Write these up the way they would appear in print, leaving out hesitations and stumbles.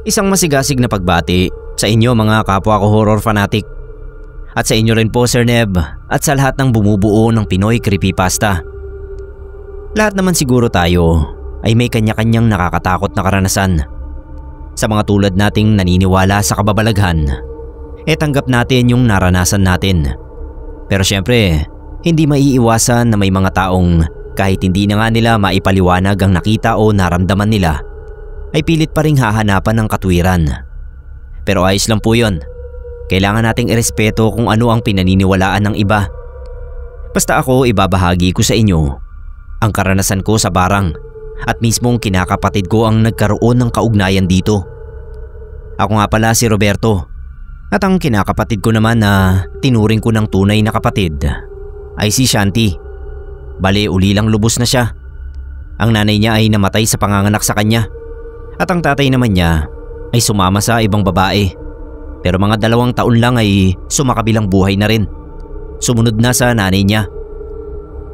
Isang masigasig na pagbati sa inyo mga kapwa ko horror fanatic. At sa inyo rin po Sir Neb at sa lahat ng bumubuo ng Pinoy Creepypasta. Lahat naman siguro tayo ay may kanya-kanyang nakakatakot na karanasan. Sa mga tulad nating naniniwala sa kababalaghan, tanggap natin yung naranasan natin. Pero syempre, hindi maiiwasan na may mga taong kahit hindi na nga nila maipaliwanag ang nakita o naramdaman nila, ay pilit pa ring hahanapan ng katwiran. Pero ayos lang po yun. Kailangan nating irespeto kung ano ang pinaniniwalaan ng iba. Basta ako ibabahagi ko sa inyo ang karanasan ko sa barang at mismong kinakapatid ko ang nagkaroon ng kaugnayan dito. Ako nga pala si Roberto at ang kinakapatid ko naman na tinuring ko ng tunay na kapatid ay si Shanti. Bale uli lang lubos na siya. Ang nanay niya ay namatay sa panganganak sa kanya at ang tatay naman niya ay sumama sa ibang babae. Pero mga 2 taon lang ay sumakabilang buhay na rin. Sumunod na sa nanay niya.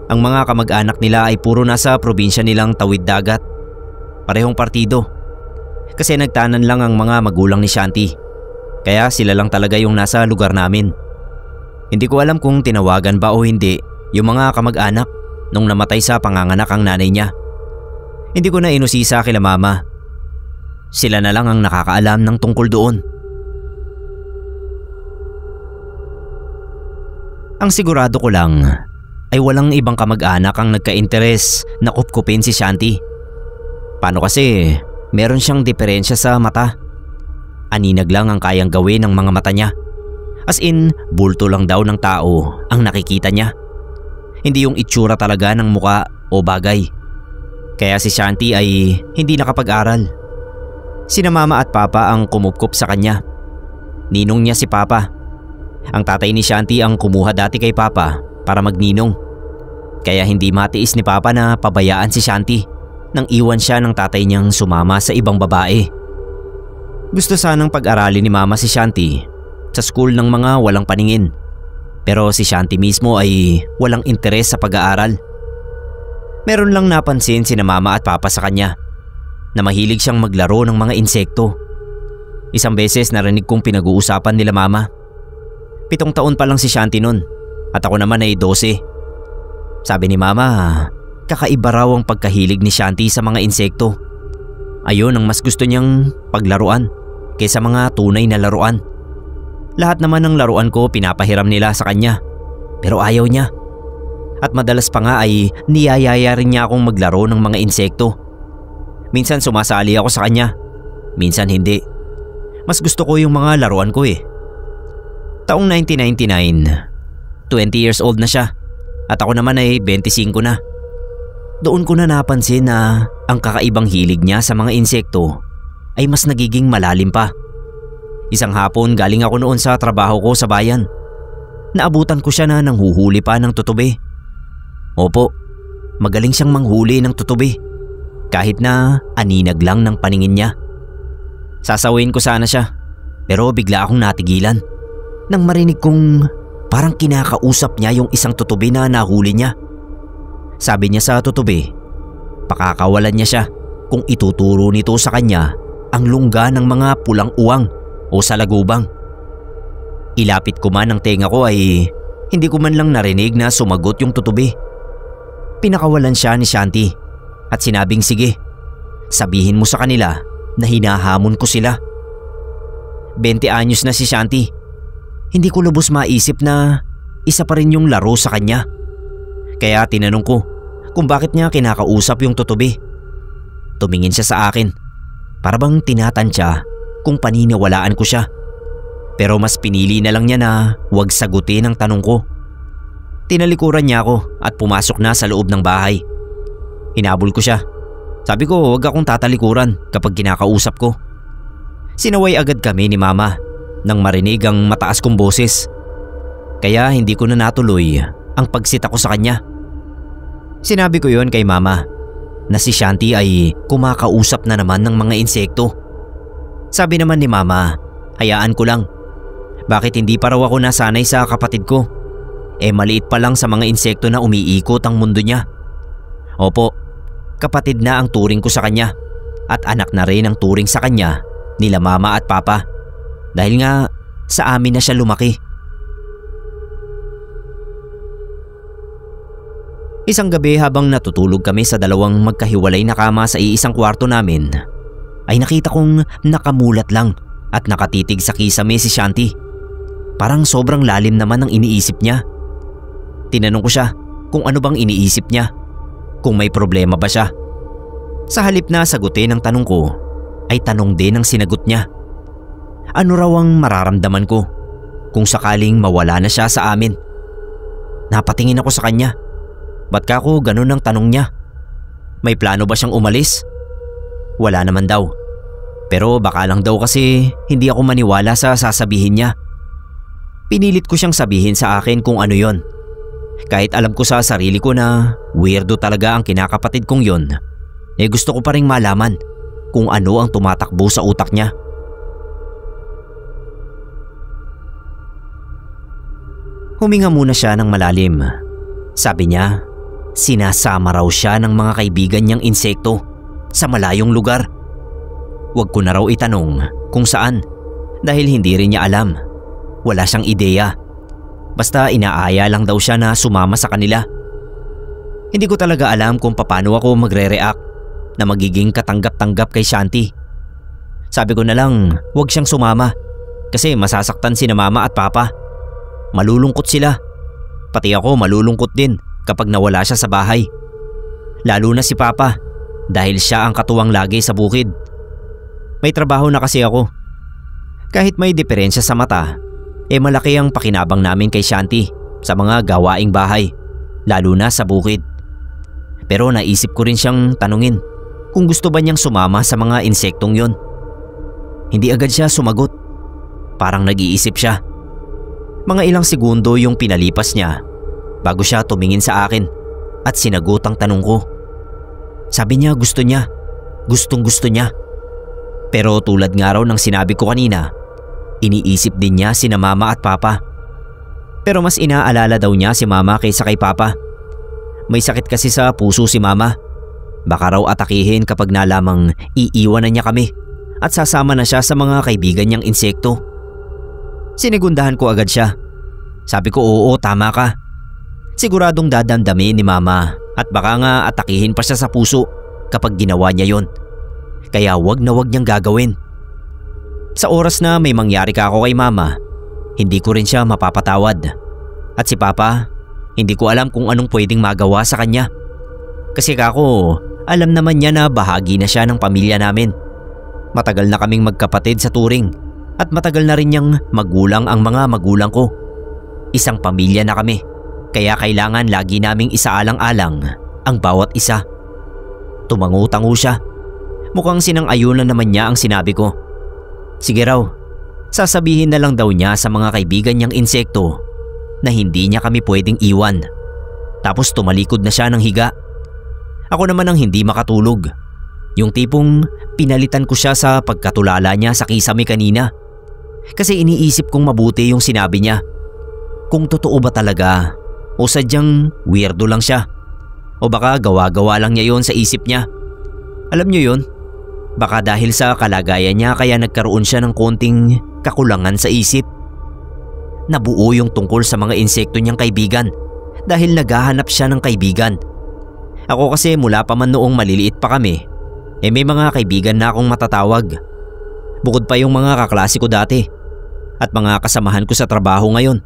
Ang mga kamag-anak nila ay puro nasa probinsya nilang Tawid Dagat. Parehong partido. Kasi nagtanan lang ang mga magulang ni Shanti. Kaya sila lang talaga yung nasa lugar namin. Hindi ko alam kung tinawagan ba o hindi yung mga kamag-anak nung namatay sa panganganak ang nanay niya. Hindi ko na inusisa kila mama. Sila na lang ang nakakaalam ng tungkol doon. Ang sigurado ko lang ay walang ibang kamag-anak ang nagka-interes na kupkupin si Shanti. Paano kasi meron siyang diferensya sa mata. Aninag lang ang kayang gawin ng mga mata niya. As in, bulto lang daw ng tao ang nakikita niya. Hindi yung itsura talaga ng muka o bagay. Kaya si Shanti ay hindi nakapag-aral. Sina mama at papa ang kumupkup sa kanya. Ninong niya si papa. Ang tatay ni Shanti ang kumuha dati kay papa para magninong. Kaya hindi matiis ni papa na pabayaan si Shanti nang iwan siya ng tatay niyang sumama sa ibang babae. Gusto sanang pag-aralin ni mama si Shanti sa school ng mga walang paningin. Pero si Shanti mismo ay walang interes sa pag-aaral. Meron lang napansin sina mama at papa sa kanya na mahilig siyang maglaro ng mga insekto. Isang beses narinig kong pinag-uusapan nila mama. 7 taon pa lang si Shanti nun at ako naman ay 12. Sabi ni mama, kakaiba raw ang pagkahilig ni Shanti sa mga insekto. Ayun ang mas gusto niyang paglaruan kaysa mga tunay na laruan. Lahat naman ng laruan ko pinapahiram nila sa kanya pero ayaw niya. At madalas pa nga ay niyayaya rin niya akong maglaro ng mga insekto. Minsan sumasali ako sa kanya, minsan hindi. Mas gusto ko yung mga laruan ko eh. Taong 1999, 20 years old na siya at ako naman ay 25 na. Doon ko na napansin na ang kakaibang hilig niya sa mga insekto ay mas nagiging malalim pa. Isang hapon galing ako noon sa trabaho ko sa bayan. Naabutan ko siya na nanghuhuli pa ng tutubi. Opo, magaling siyang manghuli ng tutubi kahit na aninag lang ng paningin niya. Sasawin ko sana siya pero bigla akong natigilan nang marinig kong parang kinakausap niya yung isang tutubi na nahuli niya. Sabi niya sa tutubi, pakakawalan niya siya kung ituturo nito sa kanya ang lungga ng mga pulang uwang o salagubang. Ilapit ko man ang tenga ko ay hindi ko man lang narinig na sumagot yung tutubi. Pinakawalan siya ni Shanti at sinabing sige, sabihin mo sa kanila na hinahamon ko sila. 20 anyos na si Shanti. Hindi ko lubos maisip na isa pa rin yung laro sa kanya. Kaya tinanong ko kung bakit niya kinakausap yung tutubi. Tumingin siya sa akin para bang tinatansya kung paniniwalaan ko siya. Pero mas pinili na lang niya na huwag sagutin ang tanong ko. Tinalikuran niya ako at pumasok na sa loob ng bahay. Hinabol ko siya. Sabi ko huwag akong tatalikuran kapag kinakausap ko. Sinaway agad kami ni mama nang marinig ang mataas kong boses. Kaya hindi ko na natuloy ang pagsita ko sa kanya. Sinabi ko yon kay mama na si Shanti ay kumakausap na naman ng mga insekto. Sabi naman ni mama, hayaan ko lang. Bakit hindi pa raw ako nasanay sa kapatid ko? Maliit pa lang sa mga insekto na umiikot ang mundo niya. Opo, kapatid na ang turing ko sa kanya at anak na rin ang turing sa kanya nila mama at papa. Dahil nga sa amin na siya lumaki. Isang gabi habang natutulog kami sa dalawang magkahiwalay na kama sa iisang kwarto namin, ay nakita kong nakamulat lang at nakatitig sa kisame si Shanti. Parang sobrang lalim naman ang iniisip niya. Tinanong ko siya kung ano bang iniisip niya, kung may problema ba siya. Sa halip na sagutin ang tanong ko, ay tanong din ang sinagot niya. Ano raw ang mararamdaman ko kung sakaling mawala na siya sa amin? Napatingin ako sa kanya. Ba't ka ako ganun ang tanong niya? May plano ba siyang umalis? Wala naman daw. Pero baka lang daw kasi hindi ako maniwala sa sasabihin niya. Pinilit ko siyang sabihin sa akin kung ano yon. Kahit alam ko sa sarili ko na weirdo talaga ang kinakapatid kong yon, gusto ko pa ring malaman kung ano ang tumatakbo sa utak niya. Huminga muna siya ng malalim. Sabi niya, sinasama raw siya ng mga kaibigan niyang insekto sa malayong lugar. Huwag ko na raw itanong kung saan dahil hindi rin niya alam. Wala siyang ideya. Basta inaaya lang daw siya na sumama sa kanila. Hindi ko talaga alam kung paano ako magre-react na magiging katanggap-tanggap kay Shanti. Sabi ko na lang huwag siyang sumama kasi masasaktan sina mama at papa. Malulungkot sila. Pati ako malulungkot din kapag nawala siya sa bahay. Lalo na si papa dahil siya ang katuwang lagi sa bukid. May trabaho na kasi ako. Kahit may diferensya sa mata, malaki ang pakinabang namin kay Shanti sa mga gawaing bahay, lalo na sa bukid. Pero naisip ko rin siyang tanungin kung gusto ba niyang sumama sa mga insektong yon. Hindi agad siya sumagot. Parang nag-iisip siya. Mga ilang segundo yung pinalipas niya bago siya tumingin sa akin at sinagot ang tanong ko. Sabi niya gusto niya. Gustong gusto niya. Pero tulad nga raw ng sinabi ko kanina, iniisip din niya sina mama at papa. Pero mas inaalala daw niya si mama kaysa kay papa. May sakit kasi sa puso si mama. Baka raw atakihin kapag nalamang iiwan na niya kami at sasama na siya sa mga kaibigan niyang insekto. Sinigundahan ko agad siya. Sabi ko oo, tama ka. Siguradong dadamdamin ni mama at baka nga atakihin pa siya sa puso kapag ginawa niya yon. Kaya wag na wag niyang gagawin. Sa oras na may mangyari ka ako kay mama, hindi ko rin siya mapapatawad. At si papa, hindi ko alam kung anong pwedeng magawa sa kanya. Kasi kako, alam naman niya na bahagi na siya ng pamilya namin. Matagal na kaming magkapatid sa turing at matagal na rin niyang magulang ang mga magulang ko. Isang pamilya na kami, kaya kailangan lagi naming isaalang-alang ang bawat isa. Tumango-tango siya. Mukhang sinang-ayunan naman niya ang sinabi ko. Sige raw, sasabihin na lang daw niya sa mga kaibigan niyang insekto na hindi niya kami pwedeng iwan. Tapos tumalikod na siya ng higa. Ako naman ang hindi makatulog. Yung tipong pinalitan ko siya sa pagkatulala niya sa kisame kanina. Kasi iniisip kong mabuti yung sinabi niya. Kung totoo ba talaga o sadyang weirdo lang siya. O baka gawa-gawa lang niya yon sa isip niya. Alam niyo yon? Baka dahil sa kalagayan niya kaya nagkaroon siya ng konting kakulangan sa isip. Nabuo yung tungkol sa mga insekto niyang kaibigan dahil naghahanap siya ng kaibigan. Ako kasi mula pa man noong maliliit pa kami, may mga kaibigan na akong matatawag. Bukod pa yung mga kaklase ko dati at mga kasamahan ko sa trabaho ngayon.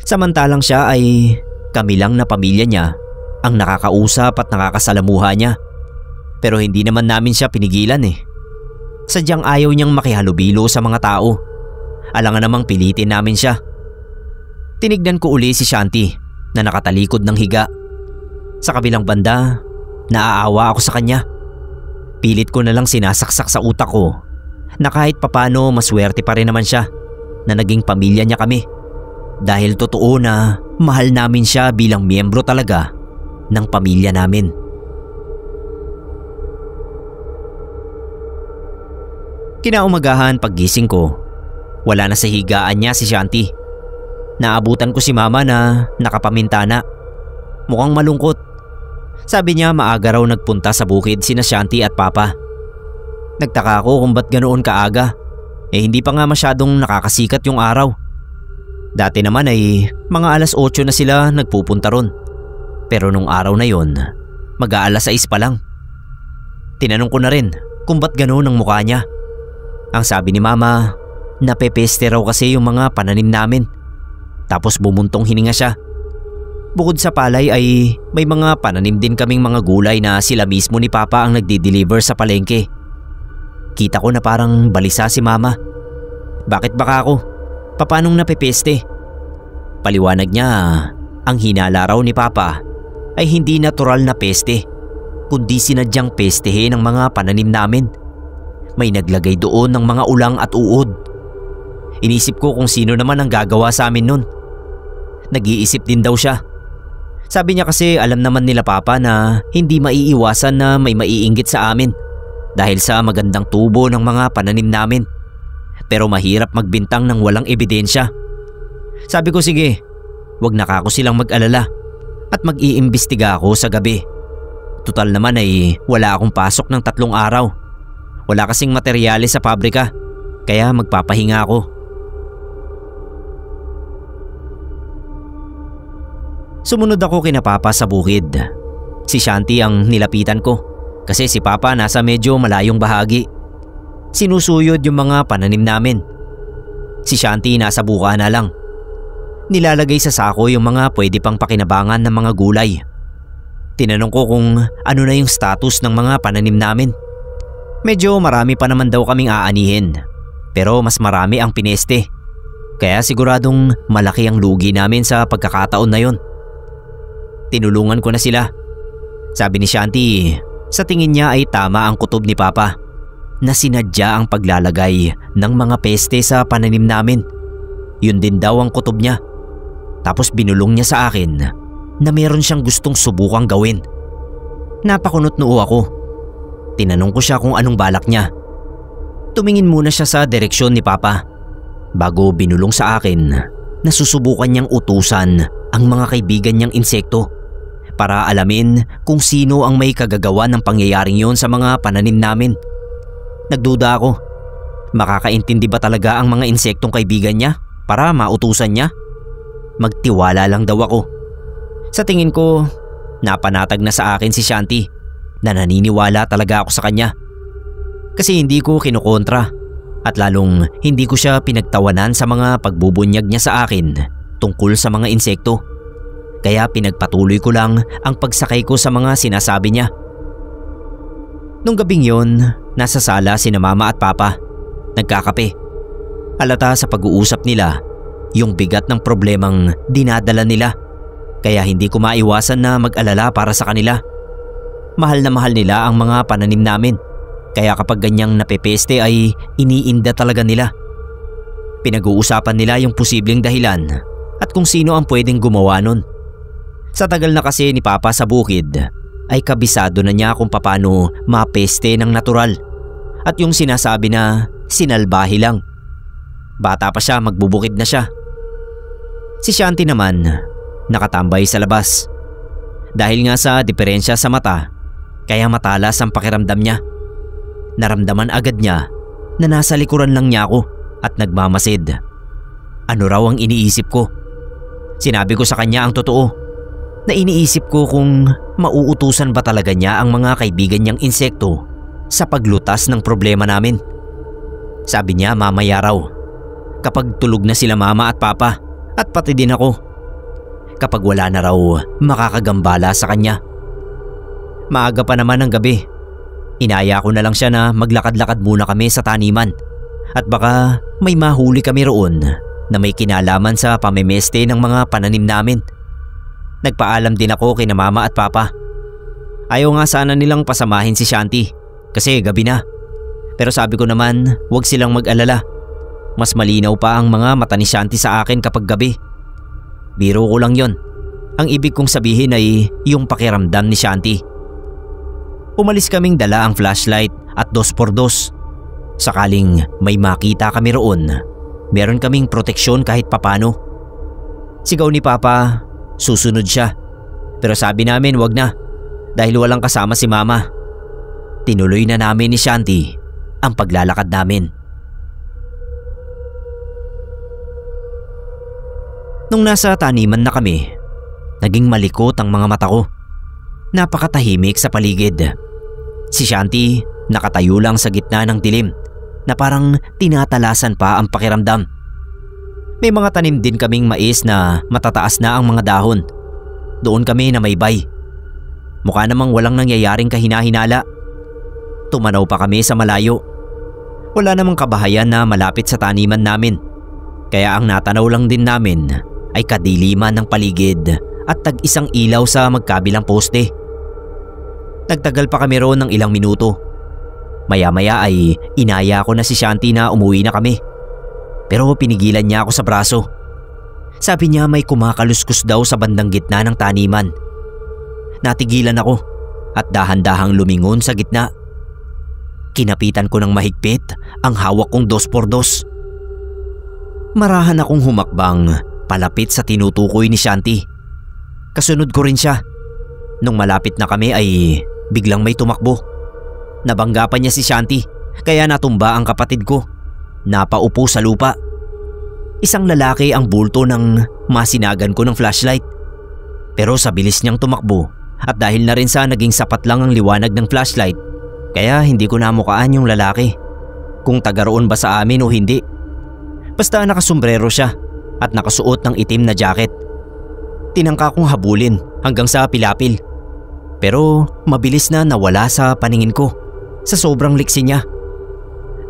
Samantalang siya ay kami lang na pamilya niya ang nakakausap at nakakasalamuha niya. Pero hindi naman namin siya pinigilan Sadyang ayaw niyang makihalubilo sa mga tao. Alangan namang pilitin namin siya. Tinignan ko uli si Shanti na nakatalikod ng higa. Sa kabilang banda, naaawa ako sa kanya. Pilit ko na lang sinasaksak sa utak ko na kahit papano maswerte pa rin naman siya na naging pamilya niya kami. Dahil totoo na mahal namin siya bilang miyembro talaga ng pamilya namin. Kinaumagahan paggising ko, wala na sa higaan niya si Shanti. Naabutan ko si mama na nakapamintana. Mukhang malungkot. Sabi niya maaga raw nagpunta sa bukid sina Shanti at papa. Nagtaka ako kung ba't ganoon kaaga. Hindi pa nga masyadong nakakasikat yung araw. Dati naman ay mga alas 8 na sila nagpupunta ron. Pero nung araw na yon, mag-aalas 6 pa lang. Tinanong ko na rin kung ba't ganoon ang mukha niya. Ang sabi ni Mama, napepeste raw kasi yung mga pananim namin. Tapos bumuntong hininga siya. Bukod sa palay ay may mga pananim din kaming mga gulay na sila mismo ni Papa ang nagdi-deliver sa palengke. Kita ko na parang balisa si Mama. Bakit baka ako? Paanong napepeste? Paliwanag niya, ang hinala raw ni Papa ay hindi natural na peste, kundi sinadyang pestehin ng mga pananim namin. May naglagay doon ng mga ulang at uod. Inisip ko kung sino naman ang gagawa sa amin nun. Nag-iisip din daw siya. Sabi niya kasi alam naman nila Papa na hindi maiiwasan na may maiinggit sa amin dahil sa magandang tubo ng mga pananim namin. Pero mahirap magbintang ng walang ebidensya. Sabi ko sige, wag na kako silang mag-alala at mag-iimbestiga ako sa gabi. Tutal naman ay wala akong pasok ng 3 araw. Wala kasing materyales sa pabrika, kaya magpapahinga ako. Sumunod ako kina Papa sa bukid. Si Shanti ang nilapitan ko kasi si Papa nasa medyo malayong bahagi. Sinusuyod yung mga pananim namin. Si Shanti nasa buka na lang. Nilalagay sa sako yung mga pwede pang pakinabangan ng mga gulay. Tinanong ko kung ano na yung status ng mga pananim namin. Medyo marami pa naman daw kaming aanihin, pero mas marami ang pineste. Kaya siguradong malaki ang lugi namin sa pagkakataon na yon. Tinulungan ko na sila. Sabi ni Shanti, sa tingin niya ay tama ang kutob ni Papa na sinadya ang paglalagay ng mga peste sa pananim namin. Yun din daw ang kutob niya. Tapos binulong niya sa akin na meron siyang gustong subukang gawin. Napakunot noo ako. Tinanong ko siya kung anong balak niya. Tumingin muna siya sa direksyon ni Papa bago binulong sa akin na susubukan niyang utusan ang mga kaibigan niyang insekto para alamin kung sino ang may kagagawa ng pangyayaring yon sa mga pananim namin. Nagduda ako. Makakaintindi ba talaga ang mga insektong kaibigan niya para mautusan niya? Magtiwala lang daw ako. Sa tingin ko, napanatag na sa akin si Shanti na naniniwala talaga ako sa kanya. Kasi hindi ko kinukontra at lalong hindi ko siya pinagtawanan sa mga pagbubunyag niya sa akin tungkol sa mga insekto. Kaya pinagpatuloy ko lang ang pagsakay ko sa mga sinasabi niya. Nung gabing yon, nasa sala sina Mama at Papa. Nagkakape. Halata sa pag-uusap nila yung bigat ng problemang dinadala nila. Kaya hindi ko maiwasan na mag-alala para sa kanila. Mahal na mahal nila ang mga pananim namin. Kaya kapag ganyang napepeste ay iniinda talaga nila. Pinag-uusapan nila yung posibleng dahilan at kung sino ang pwedeng gumawa nun. Sa tagal na kasi ni Papa sa bukid ay kabisado na niya kung paano mapeste ng natural at yung sinasabi na sinalbahi lang. Bata pa siya, magbubukid na siya. Si Shanti naman nakatambay sa labas. Dahil nga sa diferensya sa mata, kaya matalas ang pakiramdam niya. Naramdaman agad niya na nasa likuran lang niya ako at nagmamasid. Ano raw ang iniisip ko? Sinabi ko sa kanya ang totoo. Na iniisip ko kung mauutusan ba talaga niya ang mga kaibigan niyang insekto sa paglutas ng problema namin. Sabi niya mamaya raw, kapag tulog na sila Mama at Papa at pati din ako. Kapag wala na raw makakagambala sa kanya. Maaga pa naman ang gabi. Inaya ko na lang siya na maglakad-lakad muna kami sa taniman at baka may mahuli kami roon na may kinalaman sa pamemeste ng mga pananim namin. Nagpaalam din ako kina Mama at Papa. Ayaw nga sana nilang pasamahin si Shanti kasi gabi na. Pero sabi ko naman huwag silang mag-alala. Mas malinaw pa ang mga mata ni Shanti sa akin kapag gabi. Biro ko lang yon. Ang ibig kong sabihin ay yung pakiramdam ni Shanti. Umalis kaming dala ang flashlight at 2x2. Sakaling may makita kami roon, meron kaming proteksyon kahit papano. Sigaw ni Papa, susunod siya. Pero sabi namin wag na dahil walang kasama si Mama. Tinuloy na namin ni Shanti ang paglalakad namin. Nung nasa taniman na kami, naging malikot ang mga mata ko. Napakatahimik sa paligid. Si Shanti nakatayo lang sa gitna ng dilim na parang tinatalasan pa ang pakiramdam. May mga tanim din kaming mais na matataas na ang mga dahon. Doon kami na may bay. Mukha namang walang nangyayaring kahina-hinala. Tumanaw pa kami sa malayo. Wala namang kabahayan na malapit sa taniman namin. Kaya ang natanaw lang din namin ay kadiliman ng paligid at tag-isang ilaw sa magkabilang poste. Nagtagal pa kami roon ng ilang minuto. Maya-maya ay inaya ko na si Shanti na umuwi na kami. Pero pinigilan niya ako sa braso. Sabi niya may kumakaluskus daw sa bandang gitna ng taniman. Natigilan ako at dahan-dahang lumingon sa gitna. Kinapitan ko ng mahigpit ang hawak kong 2x2. Marahan akong humakbang palapit sa tinutukoy ni Shanti. Kasunod ko rin siya. Nung malapit na kami ay biglang may tumakbo. Nabangga pa niya si Shanti kaya natumba ang kapatid ko. Napaupo sa lupa. Isang lalaki ang bulto ng masinagan ko ng flashlight. Pero sa bilis niyang tumakbo at dahil na rin sa naging sapat lang ang liwanag ng flashlight, kaya hindi ko namukaan yung lalaki kung taga roon ba sa amin o hindi. Basta nakasombrero siya at nakasuot ng itim na jacket. Tinangka kong habulin hanggang sa pilapil. Pero mabilis na nawala sa paningin ko sa sobrang liksi niya.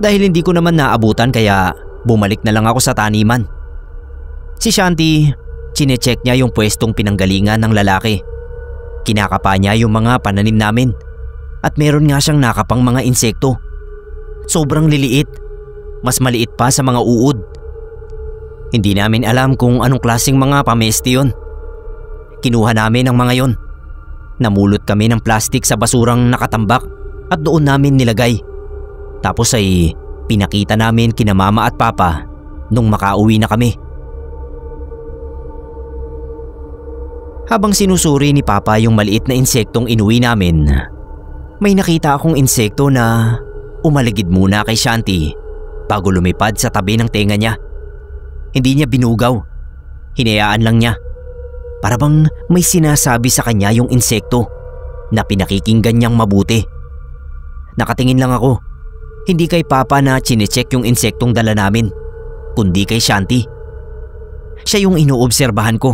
Dahil hindi ko naman naabutan kaya bumalik na lang ako sa taniman. Si Shanti, chinecheck niya yung pwestong pinanggalingan ng lalaki. Kinakapa niya yung mga pananim namin at meron nga siyang nakapang mga insekto. Sobrang liliit, mas maliit pa sa mga uod. Hindi namin alam kung anong klaseng mga pameste yun. Kinuha namin ang mga yon. Namulot kami ng plastik sa basurang nakatambak at doon namin nilagay. Tapos ay pinakita namin kina mama at papa nung makauwi na kami. Habang sinusuri ni papa yung maliit na insektong inuwi namin, may nakita akong insekto na umaligid muna kay Shanti bago lumipad sa tabi ng tenga niya. Hindi niya binugaw, hinayaan lang niya. Para bang may sinasabi sa kanya yung insekto na pinakikinggan niyang mabuti. Nakatingin lang ako, hindi kay papa na chinecheck yung insektong dala namin, kundi kay Shanti. Siya yung inoobserbahan ko.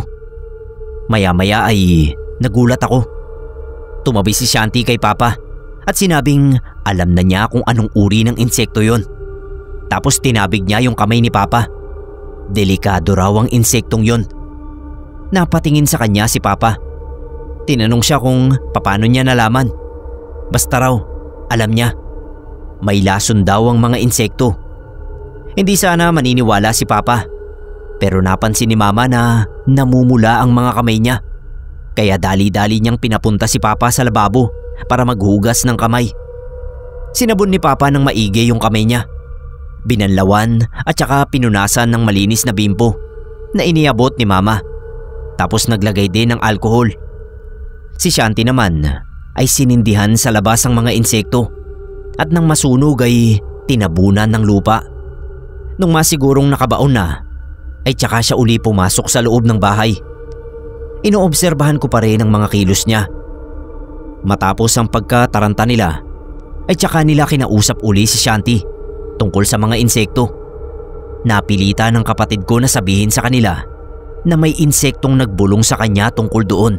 Maya-maya ay nagulat ako. Tumabi si Shanti kay papa at sinabing alam na niya kung anong uri ng insekto yon. Tapos tinabig niya yung kamay ni papa. Delikado raw ang insektong yon. Napatingin sa kanya si papa. Tinanong siya kung paano niya nalaman. Basta raw, alam niya. May lason daw ang mga insekto. Hindi sana maniniwala si papa. Pero napansin ni mama na namumula ang mga kamay niya. Kaya dali-dali niyang pinapunta si papa sa lababo para maghugas ng kamay. Sinabon ni papa ng maigi yung kamay niya. Binanlawan at saka pinunasan ng malinis na bimpo na iniabot ni mama. Tapos naglagay din ng alkohol. Si Shanti naman ay sinindihan sa labas ang mga insekto at nang masunog ay tinabunan ng lupa. Nung masigurong nakabaon na, ay tsaka siya uli pumasok sa loob ng bahay. Inoobserbahan ko pa rin ang mga kilos niya. Matapos ang pagkataranta nila, ay tsaka nila kinausap uli si Shanti tungkol sa mga insekto. Napilitan ng kapatid ko na sabihin sa kanila na may insektong nagbulong sa kanya tungkol doon.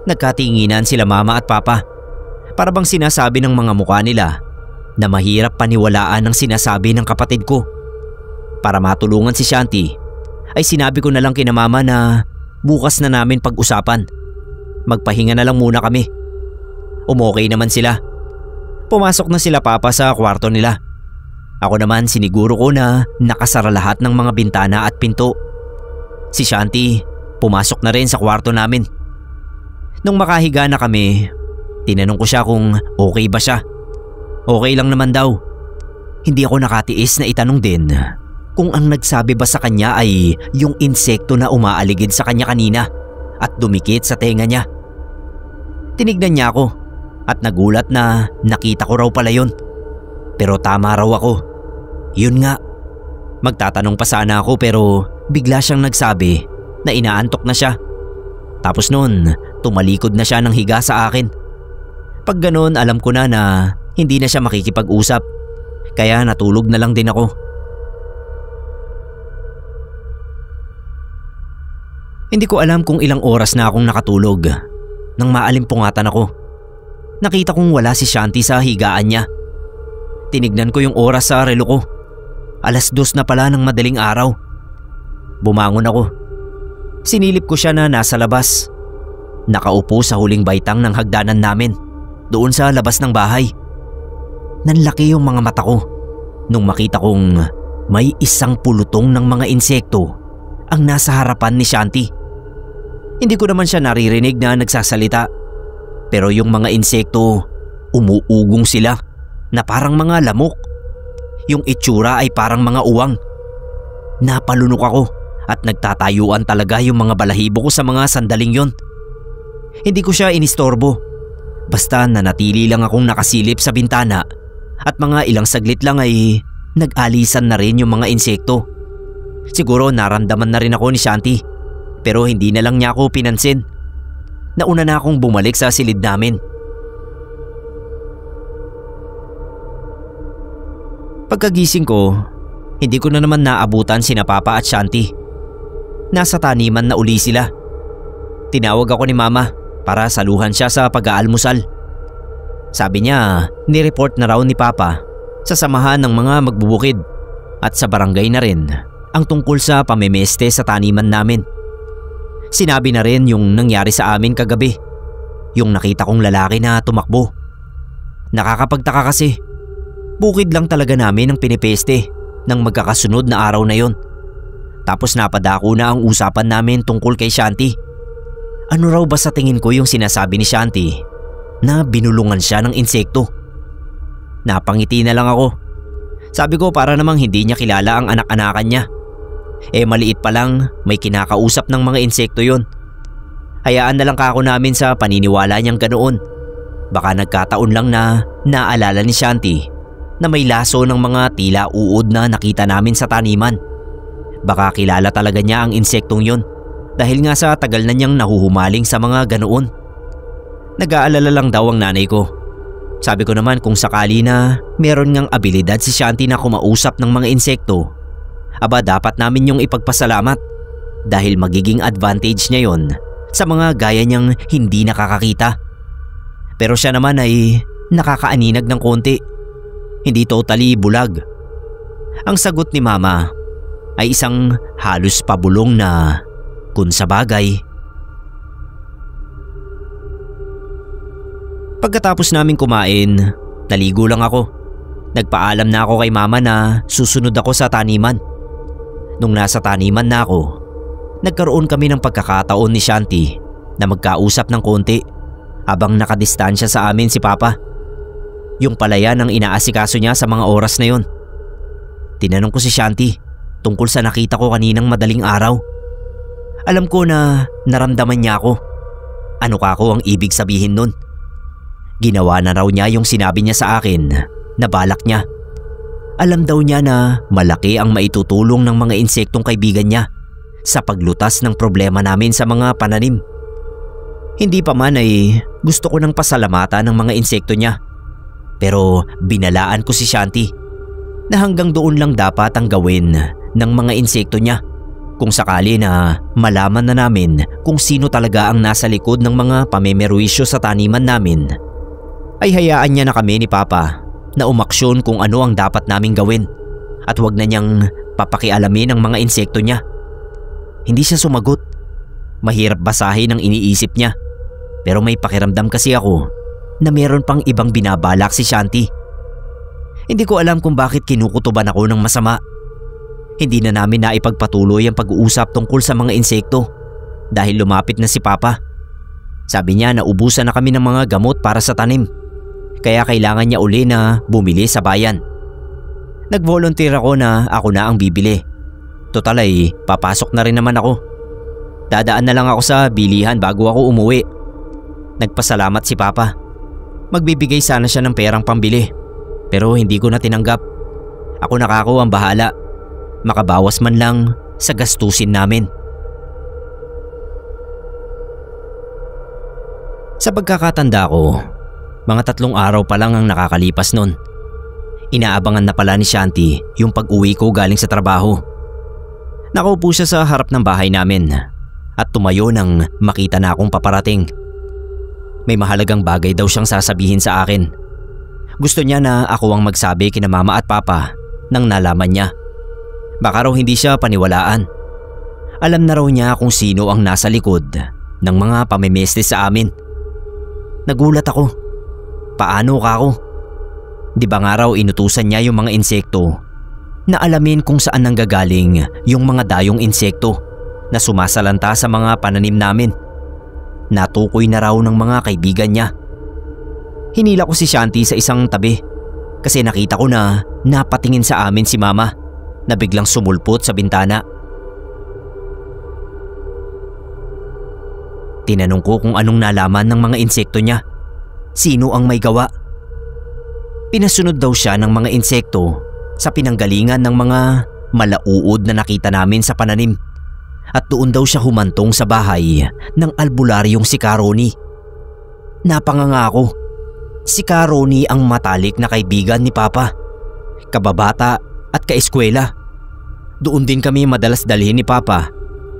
Nagkatinginan sila mama at papa. Para bang sinasabi ng mga mukha nila na mahirap paniwalaan ang sinasabi ng kapatid ko. Para matulungan si Shanti, ay sinabi ko na lang kina mama na bukas na namin pag-usapan. Magpahinga na lang muna kami. Umokay naman sila. Pumasok na sila papa sa kwarto nila. Ako naman siniguro ko na nakasara lahat ng mga bintana at pinto. Si Shanti pumasok na rin sa kwarto namin. Nung makahiga na kami, tinanong ko siya kung okay ba siya. Okay lang naman daw. Hindi ako nakatiis na itanong din kung ang nagsabi ba sa kanya ay yung insekto na umaaligid sa kanya kanina at dumikit sa tenga niya. Tinignan niya ako at nagulat na nakita ko raw pala yun. Pero tama raw ako. Yun nga. Magtatanong pa sana ako pero bigla siyang nagsabi na inaantok na siya. Tapos noon, tumalikod na siya ng higa sa akin. Pag ganon, alam ko na hindi na siya makikipag-usap. Kaya natulog na lang din ako. Hindi ko alam kung ilang oras na akong nakatulog nang maalimpungatan ako. Nakita kong wala si Shanti sa higaan niya. Tinignan ko yung oras sa relo ko. 2:00 na pala ng madaling araw. Bumangon ako. Sinilip ko siya na nasa labas. Nakaupo sa huling baitang ng hagdanan namin, doon sa labas ng bahay. Nanlaki yung mga mata ko nung makita kong may isang pulutong ng mga insekto ang nasa harapan ni Shanti. Hindi ko naman siya naririnig na nagsasalita. Pero yung mga insekto, umuugong sila na parang mga lamok. Yung itsura ay parang mga uwang. Napalunok ako at nagtatayuan talaga yung mga balahibo ko sa mga sandaling yon. Hindi ko siya inistorbo. Basta nanatili lang akong nakasilip sa bintana at mga ilang saglit lang ay nag-alisan na rin yung mga insekto. Siguro naramdaman na rin ako ni Shanti pero hindi na lang niya ako pinansin. Nauna na akong bumalik sa silid namin. Pagkagising ko, hindi ko na naman naabutan sina Papa at Shanti. Nasa taniman na uli sila. Tinawag ako ni Mama para saluhan siya sa pag-aalmusal. Sabi niya, nireport na raw ni Papa sa samahan ng mga magbubukid at sa barangay na rin ang tungkol sa pamemeste sa taniman namin. Sinabi na rin yung nangyari sa amin kagabi, yung nakita kong lalaki na tumakbo. Nakakapagtaka kasi, bukid lang talaga namin ang pinipeste ng magkakasunod na araw na yon. Tapos napadako na ang usapan namin tungkol kay Shanti. Ano raw ba sa tingin ko yung sinasabi ni Shanti na binulungan siya ng insekto? Napangiti na lang ako. Sabi ko para namang hindi niya kilala ang anak-anakan niya. Maliit pa lang may kinakausap ng mga insekto yon. Hayaan na lang kako namin sa paniniwala niyang ganoon. Baka nagkataon lang na naalala ni Shanti na may laso ng mga tila uod na nakita namin sa taniman. Baka kilala talaga niya ang insektong yon dahil nga sa tagal na niyang nahuhumaling sa mga ganoon. Nag-aalala lang daw ang nanay ko. Sabi ko naman kung sakali na meron ngang abilidad si Shanti na kumausap ng mga insekto, aba dapat namin yung ipagpasalamat dahil magiging advantage niya yon sa mga gaya niyang hindi nakakakita. Pero siya naman ay nakakaaninag ng konti, hindi totally bulag. Ang sagot ni Mama ay isang halos pabulong na kung sa bagay. Pagkatapos namin kumain, naligo lang ako. Nagpaalam na ako kay Mama na susunod ako sa taniman. Nung nasa taniman na ako, nagkaroon kami ng pagkakataon ni Shanti na magkausap ng konti habang nakadistansya sa amin si Papa. Yung palayan ang inaasikaso niya sa mga oras na yon. Tinanong ko si Shanti tungkol sa nakita ko kaninang madaling araw. Alam ko na naramdaman niya ako. Ano ka ako ang ibig sabihin nun? Ginawa na raw niya yung sinabi niya sa akin na balak niya. Alam daw niya na malaki ang maitutulong ng mga insektong kaibigan niya sa paglutas ng problema namin sa mga pananim. Hindi pa man ay gusto ko ng pasalamatan ng mga insekto niya. Pero binalaan ko si Shanti na hanggang doon lang dapat ang gawin ng mga insekto niya. Kung sakali na malaman na namin kung sino talaga ang nasa likod ng mga pamemerwisyo sa taniman namin, ay hayaan niya na kami ni Papa na umaksyon kung ano ang dapat naming gawin at wag na niyang papakialamin ang mga insekto niya. Hindi siya sumagot. Mahirap basahin ang iniisip niya. Pero may pakiramdam kasi ako na meron pang ibang binabalak si Shanti. Hindi ko alam kung bakit kinukutuban ako ng masama. Hindi na namin naipagpatuloy ang pag-uusap tungkol sa mga insekto dahil lumapit na si Papa. Sabi niya na ubusan na kami ng mga gamot para sa tanim. Kaya kailangan niya uli na bumili sa bayan. Nag-volunteer ako na ako na ang bibili. Total ay papasok na rin naman ako. Dadaan na lang ako sa bilihan bago ako umuwi. Nagpasalamat si Papa. Magbibigay sana siya ng perang pambili. Pero hindi ko na tinanggap. Ako na kako ang bahala. Makabawas man lang sa gastusin namin. Sa pagkakatanda ko, mga 3 araw pa lang ang nakakalipas nun. Inaabangan na pala ni Shanti yung pag-uwi ko galing sa trabaho. Nakaupo siya sa harap ng bahay namin at tumayo nang makita na akong paparating. May mahalagang bagay daw siyang sasabihin sa akin. Gusto niya na ako ang magsabi kina mama at papa nang nalaman niya. Baka raw hindi siya paniwalaan. Alam na raw niya kung sino ang nasa likod ng mga pamimestes sa amin. Nagulat ako. Paano ka ako? Di ba nga raw inutusan niya yung mga insekto na alamin kung saan nanggagaling yung mga dayong insekto na sumasalanta sa mga pananim namin. Natukoy na raw ng mga kaibigan niya. Hinila ko si Shanti sa isang tabi kasi nakita ko na napatingin sa amin si mama na biglang sumulpot sa bintana. Tinanong ko kung anong nalaman ng mga insekto niya. Sino ang may gawa? Pinasunod daw siya ng mga insekto sa pinanggalingan ng mga malauod na nakita namin sa pananim. At doon daw siya humantong sa bahay ng albularyong si Karoni. Napanganga ako. Si Karoni ang matalik na kaibigan ni Papa, kababata at kaeskwela. Doon din kami madalas dalhin ni Papa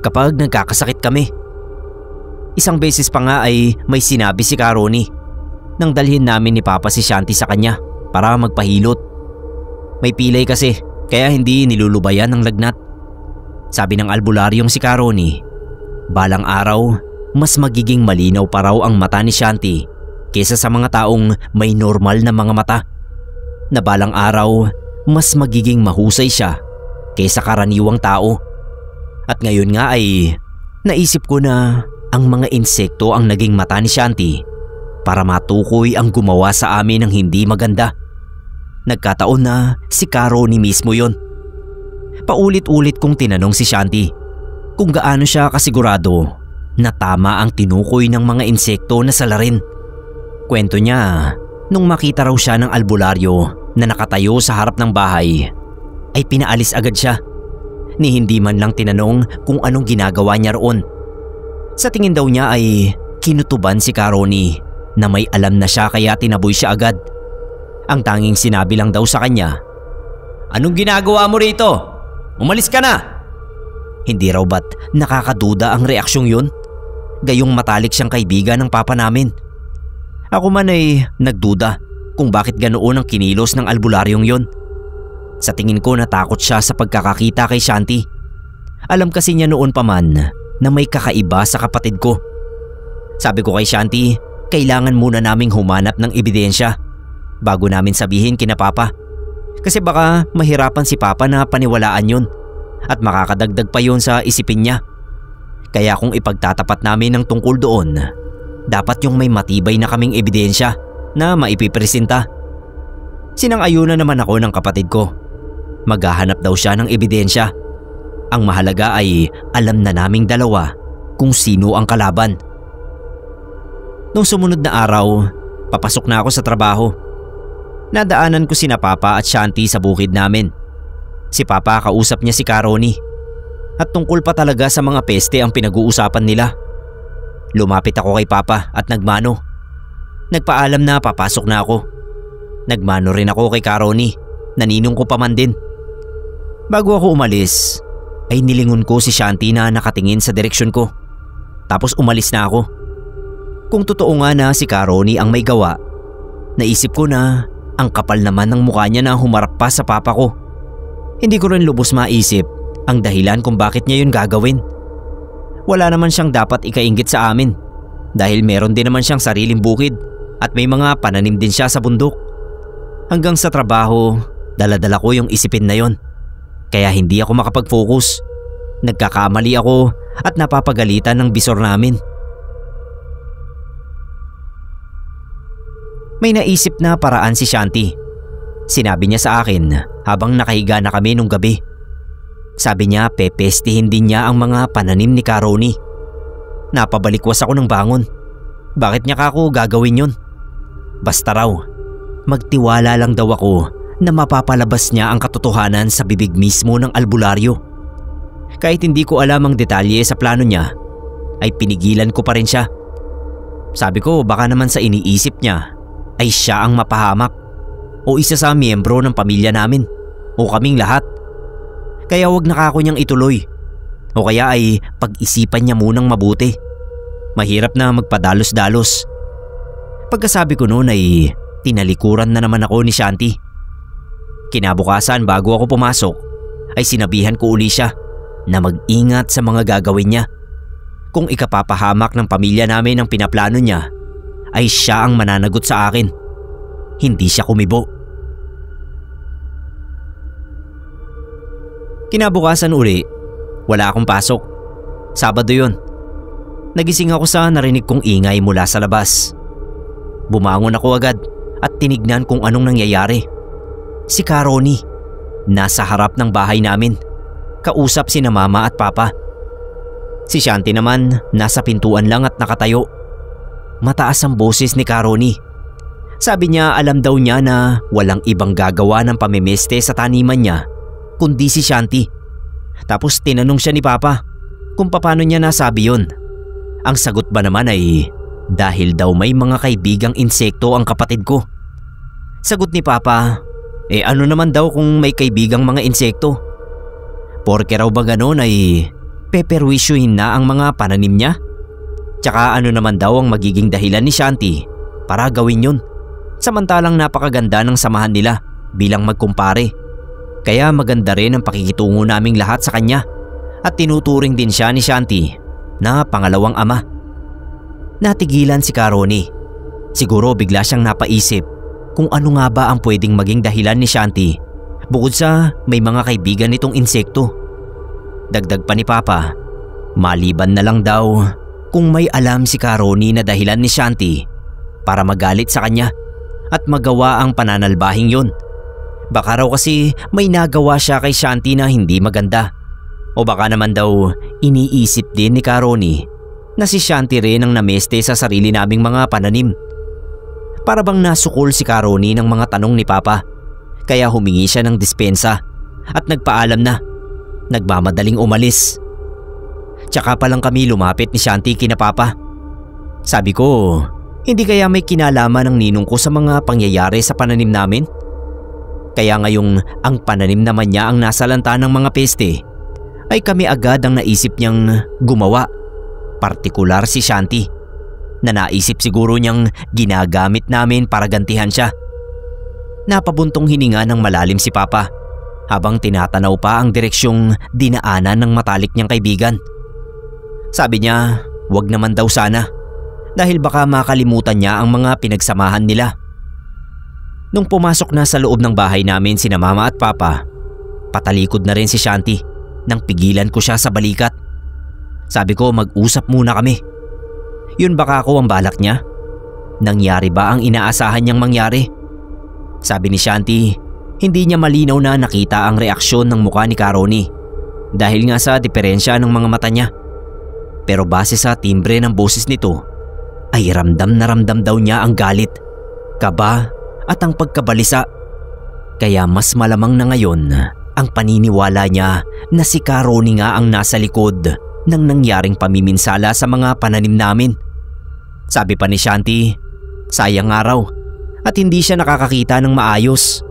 kapag nagkakasakit kami. Isang beses pa nga ay may sinabi si Karoni nang dalhin namin ni Papa si Shanti sa kanya para magpahilot. May pilay kasi kaya hindi nilulubayan ng lagnat. Sabi ng albularyong si Karoni, balang araw mas magiging malinaw pa raw ang mata ni Shanti kaysa sa mga taong may normal na mga mata. Na balang araw mas magiging mahusay siya kaysa karaniwang tao. At ngayon nga ay naisip ko na ang mga insekto ang naging mata ni Shanti para matukoy ang gumawa sa amin ng hindi maganda. Nagkataon na si Karoni mismo yon. Paulit-ulit kong tinanong si Shanti kung gaano siya kasigurado na tama ang tinukoy ng mga insekto na salarin. Kwento niya, nung makita raw siya ng albularyo na nakatayo sa harap ng bahay, ay pinaalis agad siya. Ni hindi man lang tinanong kung anong ginagawa niya roon. Sa tingin daw niya ay kinutuban si Karoni na may alam na siya kaya tinaboy siya agad. Ang tanging sinabi lang daw sa kanya, "Anong ginagawa mo rito? Umalis ka na!" Hindi raw ba't nakakaduda ang reaksyong yun? Gayong matalik siyang kaibigan ng papa namin. Ako man ay nagduda kung bakit ganoon ang kinilos ng albularyong yun. Sa tingin ko natakot siya sa pagkakakita kay Shanti. Alam kasi niya noon pa man na may kakaiba sa kapatid ko. Sabi ko kay Shanti, kailangan muna naming humanap ng ebidensya bago namin sabihin kina papa. Kasi baka mahirapan si papa na paniwalaan yun at makakadagdag pa yun sa isipin niya. Kaya kung ipagtatapat namin ng tungkol doon, dapat yung may matibay na kaming ebidensya na maipipresenta. Sinang-ayunan naman ako ng kapatid ko. Maghahanap daw siya ng ebidensya. Ang mahalaga ay alam na naming dalawa kung sino ang kalaban. Nung sumunod na araw, papasok na ako sa trabaho. Nadaanan ko sina Papa at Shanti sa bukid namin. Si Papa kausap niya si Karoni at tungkol pa talaga sa mga peste ang pinag-uusapan nila. Lumapit ako kay Papa at nagmano. Nagpaalam na papasok na ako. Nagmano rin ako kay Karoni, naninong ko pa man din. Bago ako umalis, ay nilingon ko si Shanti na nakatingin sa direksyon ko. Tapos umalis na ako. Kung totoo nga na si Karoni ang may gawa, naisip ko na ang kapal naman ng mukha niya na humarap pa sa papa ko. Hindi ko rin lubos maisip ang dahilan kung bakit niya yun gagawin. Wala naman siyang dapat ikainggit sa amin dahil meron din naman siyang sariling bukid at may mga pananim din siya sa bundok. Hanggang sa trabaho, dala-dala ko yung isipin na yon. Kaya hindi ako makapag-focus. Nagkakamali ako at napapagalitan ng bisor namin. May naisip na paraan si Shanti. Sinabi niya sa akin habang nakahiga na kami nung gabi. Sabi niya pepestihin din niya ang mga pananim ni Karoni. Napabalikwas ako ng bangon. Bakit niya kako gagawin yun? Basta raw, magtiwala lang daw ako na mapapalabas niya ang katotohanan sa bibig mismo ng albularyo. Kahit hindi ko alam ang detalye sa plano niya, ay pinigilan ko pa rin siya. Sabi ko baka naman sa iniisip niya ay siya ang mapahamak o isa sa miyembro ng pamilya namin o kaming lahat. Kaya wag na kako niyang ituloy o kaya ay pag-isipan niya munang mabuti. Mahirap na magpadalos-dalos. Pagkasabi ko noon ay tinalikuran na naman ako ni Shanti. Kinabukasan bago ako pumasok ay sinabihan ko uli siya na mag-ingat sa mga gagawin niya. Kung ikapapahamak ng pamilya namin ang pinaplano niya ay siya ang mananagot sa akin. Hindi siya kumibo. Kinabukasan uli, wala akong pasok. Sabado yun. Nagising ako sa narinig kong ingay mula sa labas. Bumangon ako agad at tinignan kung anong nangyayari. Si Caroni, nasa harap ng bahay namin, kausap sina mama at papa. Si Shanti naman nasa pintuan lang at nakatayo. Mataas ang boses ni Caroni. Sabi niya alam daw niya na walang ibang gagawa ng pamimeste sa taniman niya kundi si Shanti. Tapos tinanong siya ni papa kung paano niya nasabi yun. Ang sagot ba naman ay dahil daw may mga kaibigang insekto ang kapatid ko. Sagot ni papa, ano naman daw kung may kaibigang mga insekto? Porke raw ba ganon ay peperwisyuhin na ang mga pananim niya? Tsaka ano naman daw ang magiging dahilan ni Shanti para gawin yun? Samantalang napakaganda ng samahan nila bilang magkumpare. Kaya maganda rin ang pakikitungo naming lahat sa kanya at tinuturing din siya ni Shanti na pangalawang ama. Natigilan si Caroni. Siguro bigla siyang napaisip kung ano nga ba ang pwedeng maging dahilan ni Shanti bukod sa may mga kaibigan nitong insekto. Dagdag pa ni papa, maliban na lang daw kung may alam si Caroni na dahilan ni Shanti para magalit sa kanya at magawa ang pananalbahing yun. Baka raw kasi may nagawa siya kay Shanti na hindi maganda. O baka naman daw iniisip din ni Caroni na si Shanti rin ang nameste sa sarili naming mga pananim. Para bang nasukol si Caroni ng mga tanong ni papa. Kaya humingi siya ng dispensa at nagpaalam na. Nagmamadaling umalis. Tsaka pa lang kami lumapit ni Shanti kina papa. Sabi ko, hindi kaya may kinalaman ng ninong ko sa mga pangyayari sa pananim namin? Kaya ngayong ang pananim naman niya ang nasalanta ng mga peste, ay kami agad ang naisip niyang gumawa. Partikular si Shanti, na naisip siguro niyang ginagamit namin para gantihan siya. Napabuntong hininga ng malalim si papa habang tinatanaw pa ang direksyong dinaanan ng matalik niyang kaibigan. Sabi niya, wag naman daw sana dahil baka makalimutan niya ang mga pinagsamahan nila. Nung pumasok na sa loob ng bahay namin sina mama at papa, patalikod na rin si Shanti nang pigilan ko siya sa balikat. Sabi ko mag-usap muna kami. Yun baka ako ang balak niya? Nangyari ba ang inaasahan niyang mangyari? Sabi ni Shanti, hindi niya malinaw na nakita ang reaksyon ng mukha ni Caroni dahil nga sa diferensya ng mga mata niya. Pero base sa timbre ng boses nito, ay ramdam na ramdam daw niya ang galit, kaba at ang pagkabalisa. Kaya mas malamang na ngayon ang paniniwala niya na si Caroni nga ang nasa likod ng nangyaring pamiminsala sa mga pananim namin. Sabi pa ni Shanti, sayang araw at hindi siya nakakakita ng maayos.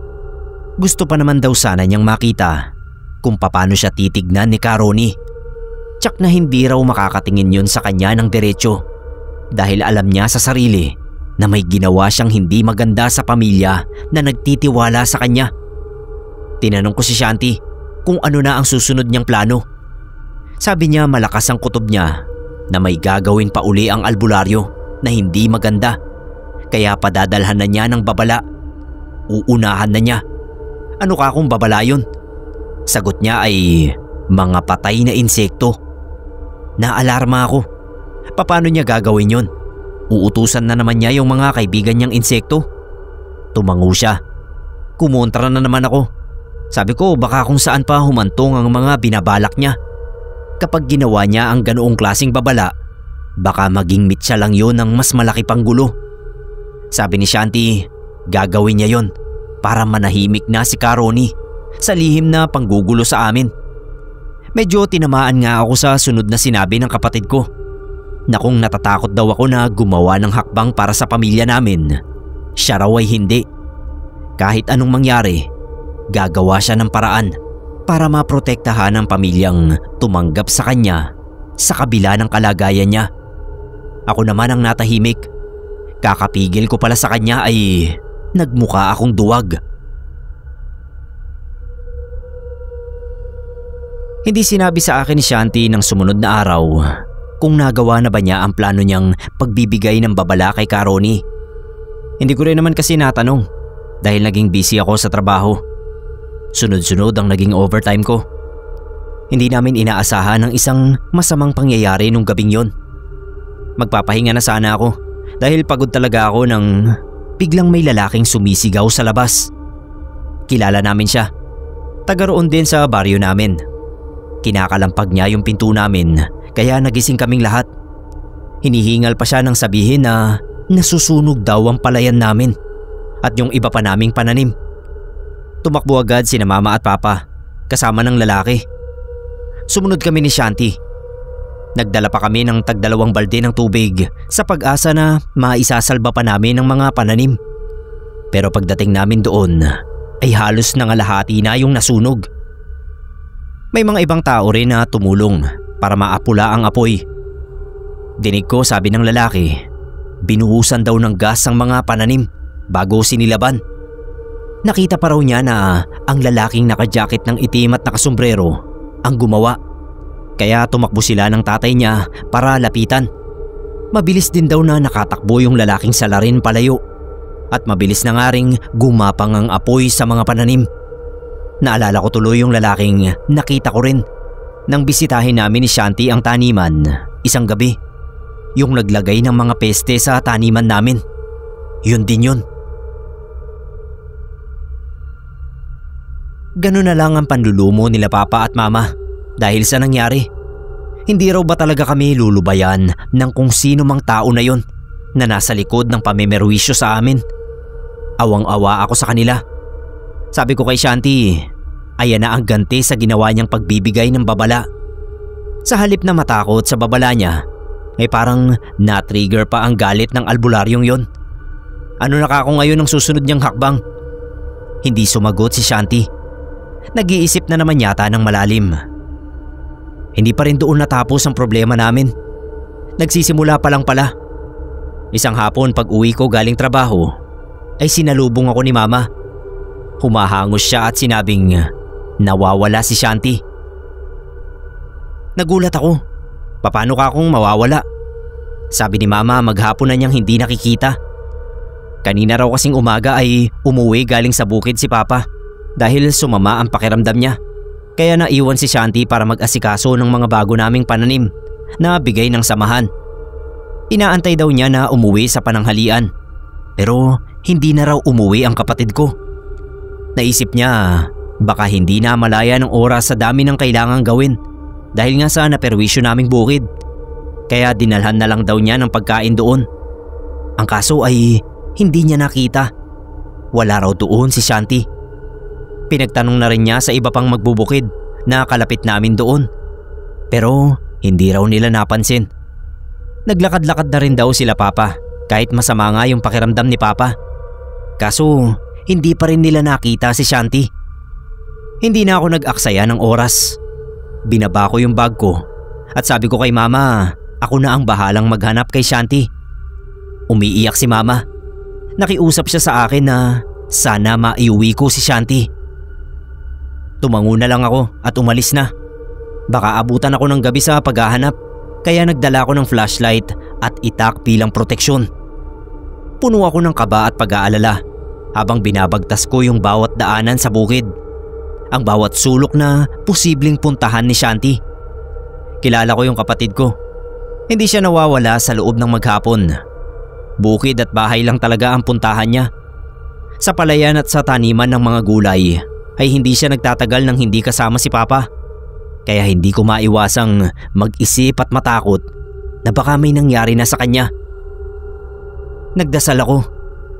Gusto pa naman daw sana niyang makita kung paano siya titignan ni Caroni. Tsak na hindi raw makakatingin yun sa kanya ng diretsyo dahil alam niya sa sarili na may ginawa siyang hindi maganda sa pamilya na nagtitiwala sa kanya. Tinanong ko si Shanti kung ano na ang susunod niyang plano. Sabi niya malakas ang kutob niya na may gagawin pa uli ang albularyo na hindi maganda. Kaya padadalhan na niya ng babala. Uunahan na niya. Ano ka kung babala yun? Sagot niya ay mga patay na insekto. Naalarma ako. Paano niya gagawin yun? Uutusan na naman niya yung mga kaibigan niyang insekto? Tumango siya. Kumontra na naman ako. Sabi ko baka kung saan pa humantong ang mga binabalak niya. Kapag ginawa niya ang ganoong klaseng babala, baka maging mitsa lang yun ng mas malaki pang gulo. Sabi ni Shanti, gagawin niya yon para manahimik na si Karoni sa lihim na panggugulo sa amin. Medyo tinamaan nga ako sa sunod na sinabi ng kapatid ko na kung natatakot daw ako na gumawa ng hakbang para sa pamilya namin, siya raw ay hindi. Kahit anong mangyari, gagawa siya ng paraan para maprotektahan ang pamilyang tumanggap sa kanya sa kabila ng kalagayan niya. Ako naman ang natahimik. Kakapigil ko pala sa kanya ay nagmukha akong duwag. Hindi sinabi sa akin ni Shanti ng sumunod na araw kung nagawa na ba niya ang plano niyang pagbibigay ng babala kay Karoni. Hindi ko rin naman kasi natanong dahil naging busy ako sa trabaho. Sunod-sunod ang naging overtime ko. Hindi namin inaasahan ang isang masamang pangyayari nung gabing yon. Magpapahinga na sana ako dahil pagod talaga ako nang biglang may lalaking sumisigaw sa labas. Kilala namin siya. Taga roon din sa baryo namin. Kinakalampag niya yung pinto namin kaya nagising kaming lahat. Hinihingal pa siya nang sabihin na nasusunog daw ang palayan namin at yung iba pa naming pananim. Tumakbo agad sina mama at papa kasama ng lalaki. Sumunod kami ni Shanti. Nagdala pa kami ng tag-2 balde ng tubig sa pag-asa na maisasalba pa namin ang mga pananim. Pero pagdating namin doon ay halos nangalahati na yung nasunog. May mga ibang tao rin na tumulong para maapula ang apoy. Dinig ko sabi ng lalaki, binuhusan daw ng gas ang mga pananim bago sinilaban. Nakita pa raw niya na ang lalaking nakajacket ng itim at nakasombrero ang gumawa. Kaya tumakbo sila ng tatay niya para lapitan. Mabilis din daw na nakatakbo yung lalaking salarin palayo at mabilis na nga ring gumapang ang apoy sa mga pananim. Naalala ko tuloy yung lalaking nakita ko rin nang bisitahin namin ni Shanti ang taniman isang gabi. Yung naglagay ng mga peste sa taniman namin. Yun din yun. Ganun na lang ang panlulumo nila papa at mama dahil sa nangyari. Hindi raw ba talaga kami lulubayan ng kung sino mang tao na yun na nasa likod ng pamimerwisyo sa amin? Awang-awa ako sa kanila. Sabi ko kay Shanti, ayan na ang ganti sa ginawa niyang pagbibigay ng babala. Sa halip na matakot sa babala niya, ay parang na-trigger pa ang galit ng albularyong yon. Ano na kako ngayon ang susunod niyang hakbang? Hindi sumagot si Shanti. Nag-iisip na naman yata ng malalim. Hindi pa rin doon natapos ang problema namin. Nagsisimula pa lang pala. Isang hapon pag uwi ko galing trabaho, ay sinalubong ako ni mama. Humahangos siya at sinabing nawawala si Shanti. Nagulat ako. Paano ka akong mawawala? Sabi ni mama maghapon na niyang hindi nakikita. Kanina raw kasing umaga ay umuwi galing sa bukid si papa dahil sumama ang pakiramdam niya. Kaya naiwan si Shanti para mag-asikaso ng mga bago naming pananim na bigay ng samahan. Inaantay daw niya na umuwi sa pananghalian. Pero hindi na raw umuwi ang kapatid ko. Naisip niya baka hindi na malaya ng oras sa dami ng kailangang gawin dahil nga sa naperwisyo naming bukid. Kaya dinalhan na lang daw niya ng pagkain doon. Ang kaso ay hindi niya nakita. Wala raw doon si Shanti. Pinagtanong na rin niya sa iba pang magbubukid na kalapit namin doon. Pero hindi raw nila napansin. Naglakad-lakad na rin daw sila papa kahit masama nga yung pakiramdam ni papa. Kaso hindi pa rin nila nakita si Shanti. Hindi na ako nag-aksaya ng oras. Binaba ko yung bag ko at sabi ko kay mama, ako na ang bahalang maghanap kay Shanti. Umiiyak si mama. Nakiusap siya sa akin na sana maiuwi ko si Shanti. Tumango na lang ako at umalis na. Baka abutan ako ng gabi sa paghahanap kaya nagdala ko ng flashlight at itak bilang proteksyon. Puno ako ng kaba at pag-aalala habang binabagtas ko yung bawat daanan sa bukid. Ang bawat sulok na posibleng puntahan ni Shanti. Kilala ko yung kapatid ko. Hindi siya nawawala sa loob ng maghapon. Bukid at bahay lang talaga ang puntahan niya. Sa palayan at sa taniman ng mga gulay ay hindi siya nagtatagal nang hindi kasama si papa. Kaya hindi ko maiwasang mag-isip at matakot na baka may nangyari na sa kanya. Nagdasal ako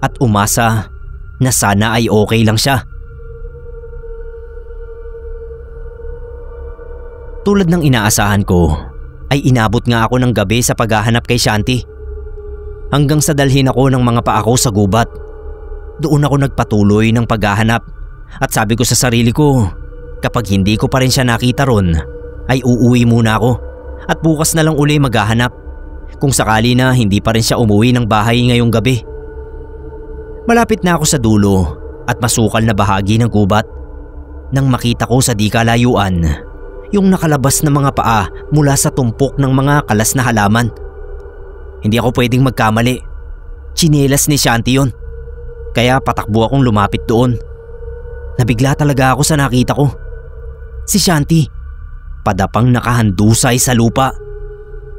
at umasa na sana ay okay lang siya. Tulad ng inaasahan ko, ay inabot nga ako ng gabi sa paghahanap kay Shanti. Hanggang sa dalhin ako ng mga paa ko sa gubat. Doon ako nagpatuloy ng paghahanap at sabi ko sa sarili ko, kapag hindi ko pa rin siya nakita ron, ay uuwi muna ako at bukas na lang uli maghahanap kung sakali na hindi pa rin siya umuwi ng bahay ngayong gabi. Malapit na ako sa dulo at masukal na bahagi ng gubat nang makita ko sa di kalayuan yung nakalabas na mga paa mula sa tumpok ng mga kalas na halaman. Hindi ako pwedeng magkamali. Tsinelas ni Shanti yun. Kaya patakbo akong lumapit doon. Nabigla talaga ako sa nakita ko. Si Shanti, padapang nakahandusay sa lupa.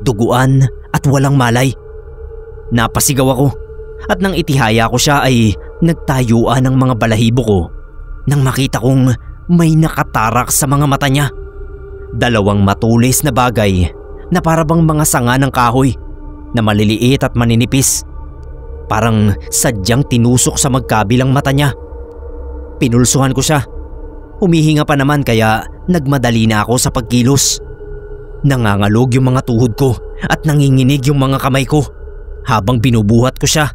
Duguan at walang malay. Napasigaw ako at nang itihaya ko siya ay nagtayuan ang mga balahibo ko nang makita kong may nakatarak sa mga mata niya. Dalawang matulis na bagay na parabang mga sanga ng kahoy na maliliit at maninipis. Parang sadyang tinusok sa magkabilang mata niya. Pinulsuhan ko siya. Humihinga pa naman kaya nagmadali na ako sa pagkilos. Nangangalog yung mga tuhod ko at nanginginig yung mga kamay ko habang binubuhat ko siya.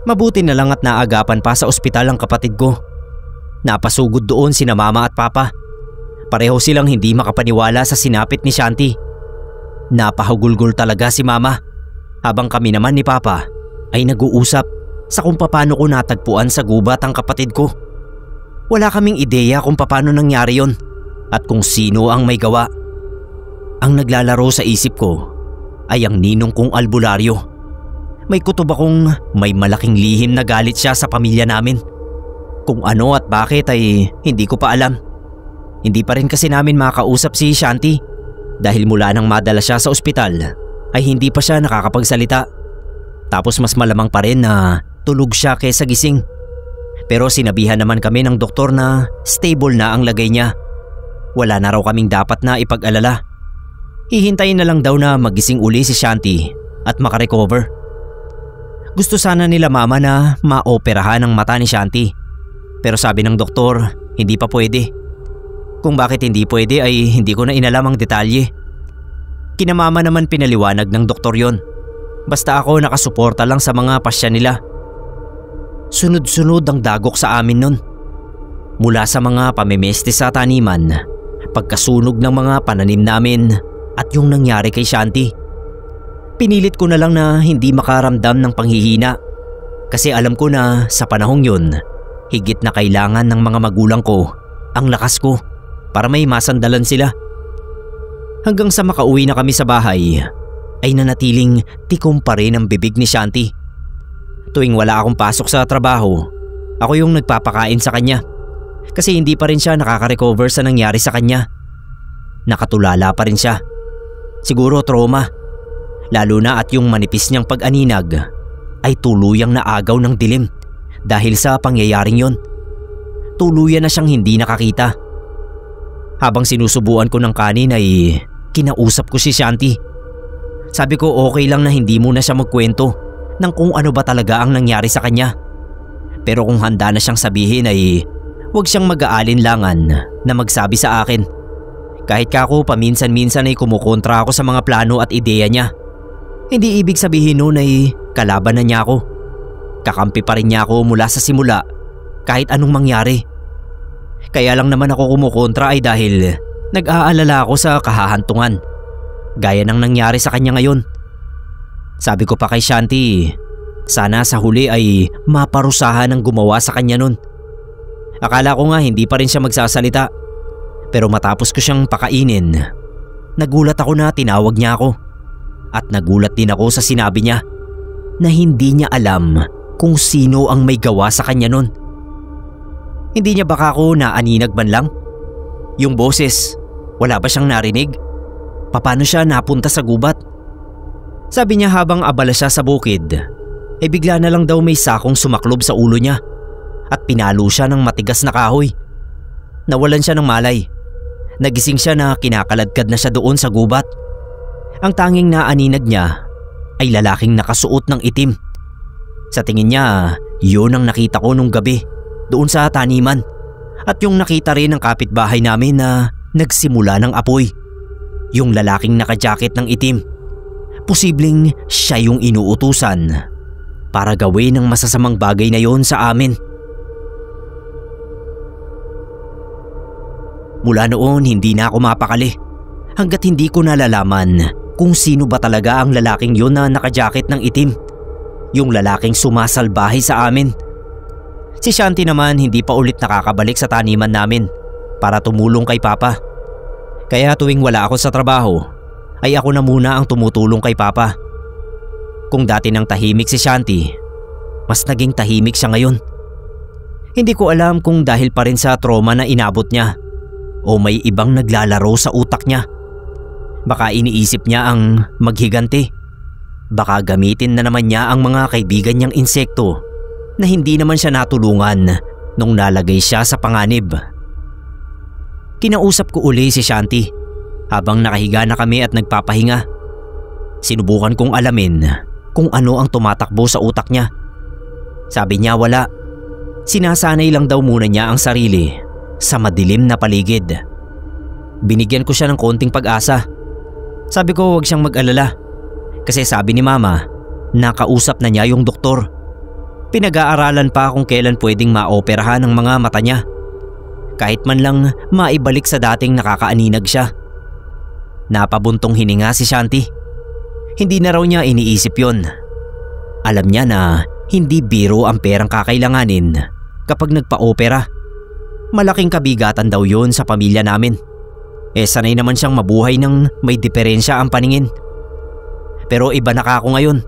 Mabuti na lang at naagapan pa sa ospital ang kapatid ko. Napasugod doon sina mama at papa. Pareho silang hindi makapaniwala sa sinapit ni Shanti. Napahugulgol talaga si mama habang kami naman ni papa ay nag-uusap sa kung paano ko natagpuan sa gubat ang kapatid ko. Wala kaming ideya kung paano nangyari yon at kung sino ang may gawa. Ang naglalaro sa isip ko ay ang ninong kong albularyo. May kutob akong may malaking lihim na galit siya sa pamilya namin. Kung ano at bakit ay hindi ko pa alam. Hindi pa rin kasi namin makausap si Shanti dahil mula nang madala siya sa ospital ay hindi pa siya nakakapagsalita. Tapos mas malamang pa rin na tulog siya kaysa gising. Pero sinabihan naman kami ng doktor na stable na ang lagay niya. Wala na raw kaming dapat na ipag-alala. Hihintayin na lang daw na magising uli si Shanti at makarecover. Gusto sana nila mama na maoperahan ang mata ni Shanti. Pero sabi ng doktor, hindi pa pwede. Kung bakit hindi pwede ay hindi ko na inalam ang detalye. Kina mama naman pinaliwanag ng doktor yon. Basta ako nakasuporta lang sa mga pasya nila. Sunod-sunod ang dagok sa amin nun. Mula sa mga pamimeste sa taniman, pagkasunog ng mga pananim namin at yung nangyari kay Shanti. Pinilit ko na lang na hindi makaramdam ng panghihina kasi alam ko na sa panahong yun, higit na kailangan ng mga magulang ko ang lakas ko para may masandalan sila. Hanggang sa makauwi na kami sa bahay ay nanatiling tikom pa rin ang bibig ni Shanti. Tuwing wala akong pasok sa trabaho, ako yung nagpapakain sa kanya kasi hindi pa rin siya nakaka-recover sa nangyari sa kanya. Nakatulala pa rin siya. Siguro trauma. Lalo na at yung manipis niyang pag-aninag ay tuluyang naagaw ng dilim dahil sa pangyayaring yon. Tuluyan na siyang hindi nakakita. Habang sinusubuan ko ng kanin ay kinausap ko si Shanti. Sabi ko okay lang na hindi muna siya magkwento ng kung ano ba talaga ang nangyari sa kanya. Pero kung handa na siyang sabihin ay huwag siyang mag-aalinlangan na magsabi sa akin. Kahit kako paminsan-minsan ay kumukontra ako sa mga plano at ideya niya. Hindi ibig sabihin noon ay kalaban na niya ako. Kakampi pa rin niya ako mula sa simula kahit anong mangyari. Kaya lang naman ako kumukontra ay dahil nag-aalala ako sa kahahantungan. Gaya ng nangyari sa kanya ngayon. Sabi ko pa kay Shanti, sana sa huli ay maparusahan ang gumawa sa kanya nun. Akala ko nga hindi pa rin siya magsasalita. Pero matapos ko siyang pakainin, nagulat ako na tinawag niya ako. At nagulat din ako sa sinabi niya na hindi niya alam kung sino ang may gawa sa kanya nun. Hindi niya baka ako naaninag man lang? Yung boses, wala ba siyang narinig? Paano siya napunta sa gubat? Sabi niya habang abala siya sa bukid, ay bigla na lang daw may sakong sumaklob sa ulo niya at pinalo siya ng matigas na kahoy. Nawalan siya ng malay. Nagising siya na kinakaladkad na siya doon sa gubat. Ang tanging naaninag niya ay lalaking nakasuot ng itim. Sa tingin niya, yun ang nakita ko nung gabi doon sa taniman at yung nakita rin ng kapitbahay namin na nagsimula ng apoy. Yung lalaking naka-jacket ng itim. Posibleng siya yung inuutusan para gawin ang masasamang bagay na yon sa amin. Mula noon hindi na ako mapakali hanggat hindi ko nalalaman kung sino ba talaga ang lalaking yun na naka-jacket ng itim. Yung lalaking sumasalbahe sa amin. Si Shanti naman hindi pa ulit nakakabalik sa taniman namin para tumulong kay Papa. Kaya tuwing wala ako sa trabaho ay ako na muna ang tumutulong kay Papa. Kung dati nang tahimik si Shanti, mas naging tahimik siya ngayon. Hindi ko alam kung dahil pa rin sa trauma na inabot niya o may ibang naglalaro sa utak niya. Baka iniisip niya ang maghiganti. Baka gamitin na naman niya ang mga kaibigan niyang insekto na hindi naman siya natulungan nung nalagay siya sa panganib. Kinausap ko uli si Shanti habang nakahiga na kami at nagpapahinga. Sinubukan kong alamin kung ano ang tumatakbo sa utak niya. Sabi niya wala. Sinasanay lang daw muna niya ang sarili sa madilim na paligid. Binigyan ko siya ng konting pag-asa. Sabi ko huwag siyang mag-alala kasi sabi ni Mama nakausap na niya yung doktor. Pinag-aaralan pa kung kailan pwedeng maoperahan ang mga mata niya. Kahit man lang maibalik sa dating nakakaaninag siya. Napabuntong hininga si Shanti. Hindi na raw niya iniisip yon. Alam niya na hindi biro ang perang kakailanganin kapag nagpa-opera. Malaking kabigatan daw yon sa pamilya namin. Sanay naman siyang mabuhay ng may diferensya ang paningin. Pero iba na ako ngayon.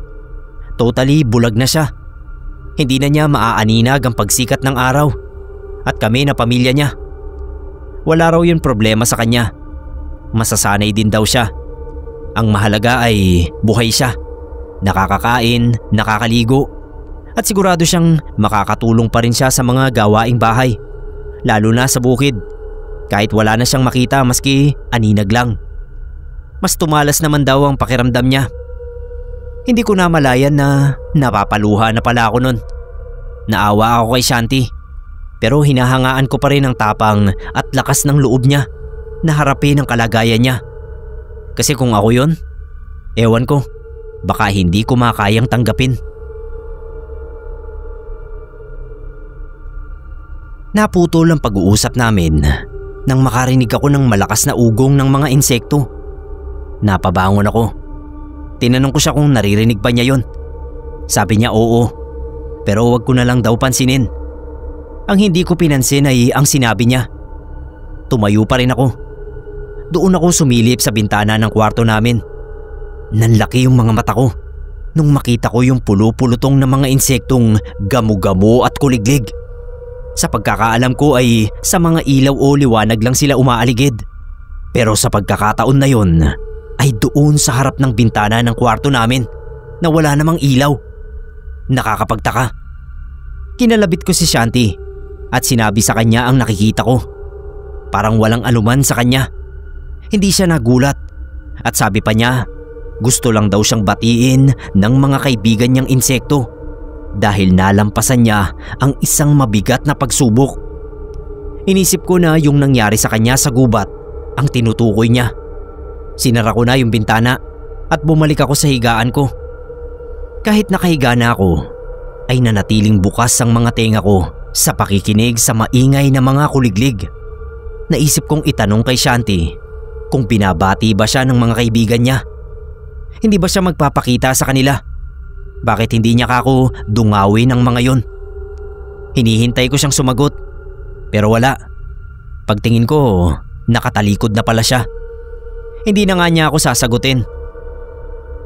Totally bulag na siya. Hindi na niya maaaninag ang pagsikat ng araw. At kami na pamilya niya. Wala raw yun problema sa kanya. Masasanay din daw siya. Ang mahalaga ay buhay siya. Nakakakain, nakakaligo. At sigurado siyang makakatulong pa rin siya sa mga gawaing bahay. Lalo na sa bukid. Kahit wala na siyang makita maski aninag lang. Mas tumalas naman daw ang pakiramdam niya. Hindi ko na malayan na napapaluha na pala ako nun. Naawa ako kay Shanti. Pero hinahangaan ko pa rin ang tapang at lakas ng loob niya na harapin ang kalagayan niya. Kasi kung ako yun, ewan ko, baka hindi ko makayang tanggapin. Naputol ang pag-uusap namin nang makarinig ako ng malakas na ugong ng mga insekto. Napabangon ako. Tinanong ko siya kung naririnig ba niya yon. Sabi niya oo, pero wag ko na lang daw pansinin. Ang hindi ko pinansin ay ang sinabi niya. Tumayo pa rin ako. Doon ako sumilip sa bintana ng kwarto namin. Nanlaki yung mga mata ko nung makita ko yung pulo-pulutong na mga insektong gamu-gamo at kuliglig. Sa pagkakaalam ko ay sa mga ilaw o liwanag lang sila umaaligid. Pero sa pagkakataon na yon ay doon sa harap ng bintana ng kwarto namin na wala namang ilaw. Nakakapagtaka. Kinalabit ko si Shanti at sinabi sa kanya ang nakikita ko. Parang walang anuman sa kanya. Hindi siya nagulat at sabi pa niya gusto lang daw siyang batiin ng mga kaibigan niyang insekto dahil nalampasan niya ang isang mabigat na pagsubok. Inisip ko na yung nangyari sa kanya sa gubat ang tinutukoy niya. Sinara ko na yung bintana at bumalik ako sa higaan ko. Kahit nakahiga na ako, ay nanatiling bukas ang mga tenga ko sa pakikinig sa maingay na mga kuliglig. Naisip kong itanong kay Shanti kung binabati ba siya ng mga kaibigan niya. Hindi ba siya magpapakita sa kanila? Bakit hindi niya kako dungawin ang mga yon? Hinihintay ko siyang sumagot, pero wala. Pagtingin ko, nakatalikod na pala siya. Hindi na nga niya ako sasagutin.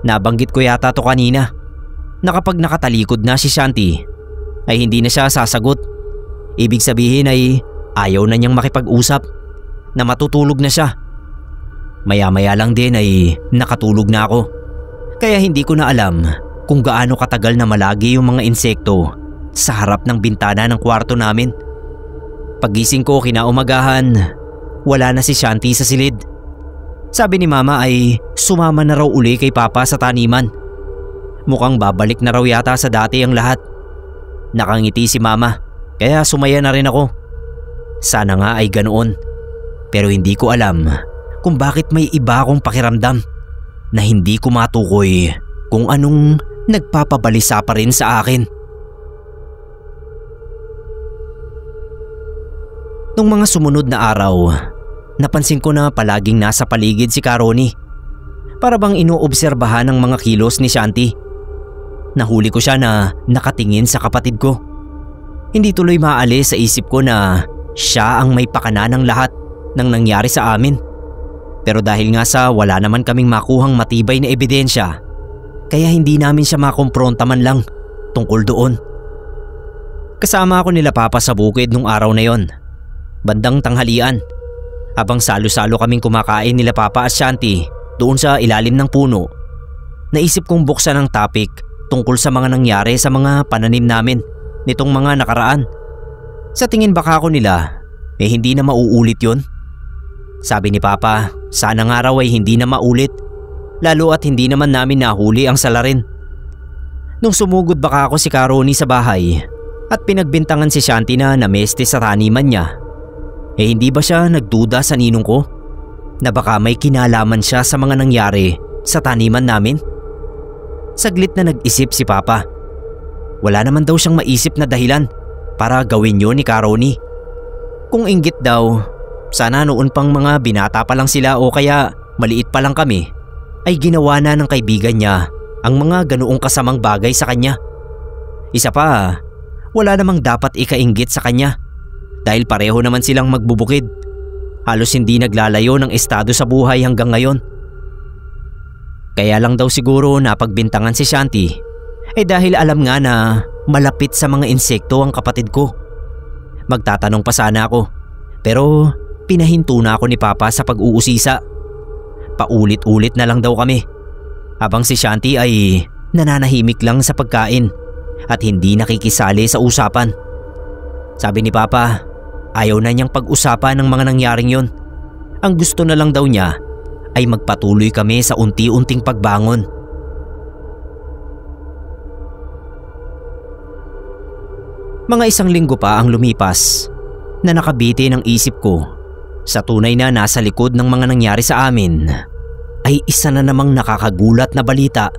Nabanggit ko yata to kanina na kapag nakatalikod na si Shanti ay hindi na siya sasagot. Ibig sabihin ay ayaw na niyang makipag-usap, na matutulog na siya. Maya-maya lang din ay nakatulog na ako. Kaya hindi ko na alam kung gaano katagal na malagi yung mga insekto sa harap ng bintana ng kwarto namin. Paggising ko kinaumagahan, wala na si Shanti sa silid. Sabi ni Mama ay sumama na raw uli kay Papa sa taniman. Mukhang babalik na raw yata sa dati ang lahat. Nakangiti si Mama kaya sumaya na rin ako. Sana nga ay ganoon. Pero hindi ko alam kung bakit may iba akong pakiramdam na hindi ko matukoy kung anong nagpapabalisa pa rin sa akin. Nung mga sumunod na araw, napansin ko na palaging nasa paligid si Caroni. Para bang inuobserbahan ang mga kilos ni Shanti. Nahuli ko siya na nakatingin sa kapatid ko. Hindi tuloy maalis sa isip ko na siya ang may pakana ng lahat ng nangyari sa amin. Pero dahil nga sa wala naman kaming makuhang matibay na ebidensya, kaya hindi namin siya makompronta man lang tungkol doon. Kasama ako nila Papa sa bukid nung araw na yon. Bandang tanghalian, habang salo-salo kaming kumakain nila Papa at Shanti doon sa ilalim ng puno, naisip kong buksan ang topic tungkol sa mga nangyari sa mga pananim namin nitong mga nakaraan. Sa tingin baka ako nila, hindi na mauulit yon. Sabi ni Papa, sana nga raw ay hindi na maulit, lalo at hindi naman namin nahuli ang salarin. Nung sumugod baka ako si Caroni sa bahay at pinagbintangan si Shanti na nameste sa taniman niya, hindi ba siya nagduda sa ninong ko na baka may kinalaman siya sa mga nangyari sa taniman namin? Saglit na nag-isip si Papa. Wala naman daw siyang maisip na dahilan para gawin yun ni Caroni. Kung inggit daw, sana noon pang mga binata pa lang sila o kaya maliit pa lang kami, ay ginawa na ng kaibigan niya ang mga ganoong kasamang bagay sa kanya. Isa pa, wala namang dapat ikainggit sa kanya dahil pareho naman silang magbubukid. Halos hindi naglalayo ng estado sa buhay hanggang ngayon. Kaya lang daw siguro napagbintangan si Shanti dahil alam nga na malapit sa mga insekto ang kapatid ko. Magtatanong pa sana ako, pero pinahinto na ako ni Papa sa pag-uusisa. Paulit-ulit na lang daw kami, habang si Shanti ay nananahimik lang sa pagkain at hindi nakikisali sa usapan. Sabi ni Papa, ayaw na niyang pag-usapan ng mga nangyaring yon. Ang gusto na lang daw niya ay magpatuloy kami sa unti-unting pagbangon. Mga 1 linggo pa ang lumipas na nakabiti ng isip ko sa tunay na nasa likod ng mga nangyari sa amin ay isa na namang nakakagulat na balita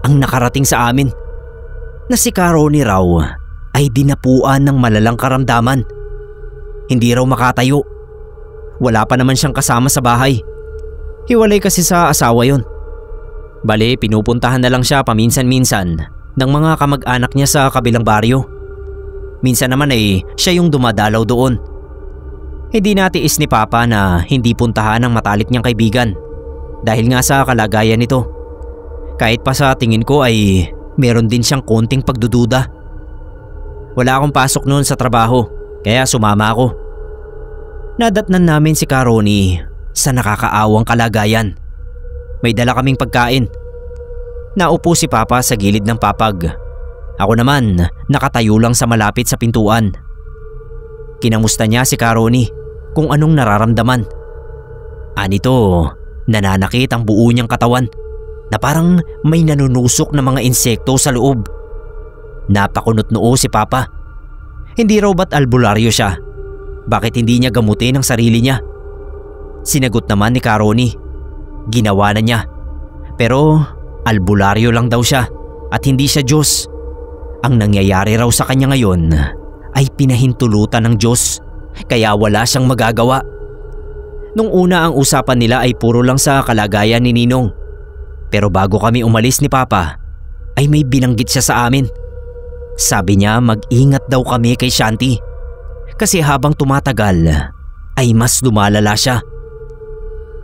ang nakarating sa amin na si Caroni raw ay dinapuan ng malalang karamdaman. Hindi raw makatayo. Wala pa naman siyang kasama sa bahay. Hiwalay kasi sa asawa yon. Bale, pinupuntahan na lang siya paminsan-minsan ng mga kamag-anak niya sa kabilang baryo. Minsan naman siya yung dumadalaw doon. Hindi natiis ni Papa na hindi puntahan ang matalik niyang kaibigan dahil nga sa kalagayan nito. Kahit pa sa tingin ko ay meron din siyang konting pagdududa. Wala akong pasok noon sa trabaho kaya sumama ako. Nadatnan namin si Caroni sa nakakaawang kalagayan. May dala kaming pagkain. Naupo si Papa sa gilid ng papag. Ako naman nakatayo lang sa malapit sa pintuan. Kinamusta niya si Caroni kung anong nararamdaman. Anito, nananakit ang buo niyang katawan na parang may nanunusok na mga insekto sa loob. Napakunot-noo si Papa. Hindi raw ba't albularyo siya? Bakit hindi niya gamutin ang sarili niya? Sinagot naman ni Caroni, ginawa na niya. Pero albularyo lang daw siya at hindi siya Diyos. Ang nangyayari raw sa kanya ngayon ay pinahintulutan ng Diyos kaya wala siyang magagawa. Nung una ang usapan nila ay puro lang sa kalagayan ni Ninong. Pero bago kami umalis ni Papa ay may binanggit siya sa amin. Sabi niya mag-ingat daw kami kay Shanti kasi habang tumatagal ay mas lumalala siya.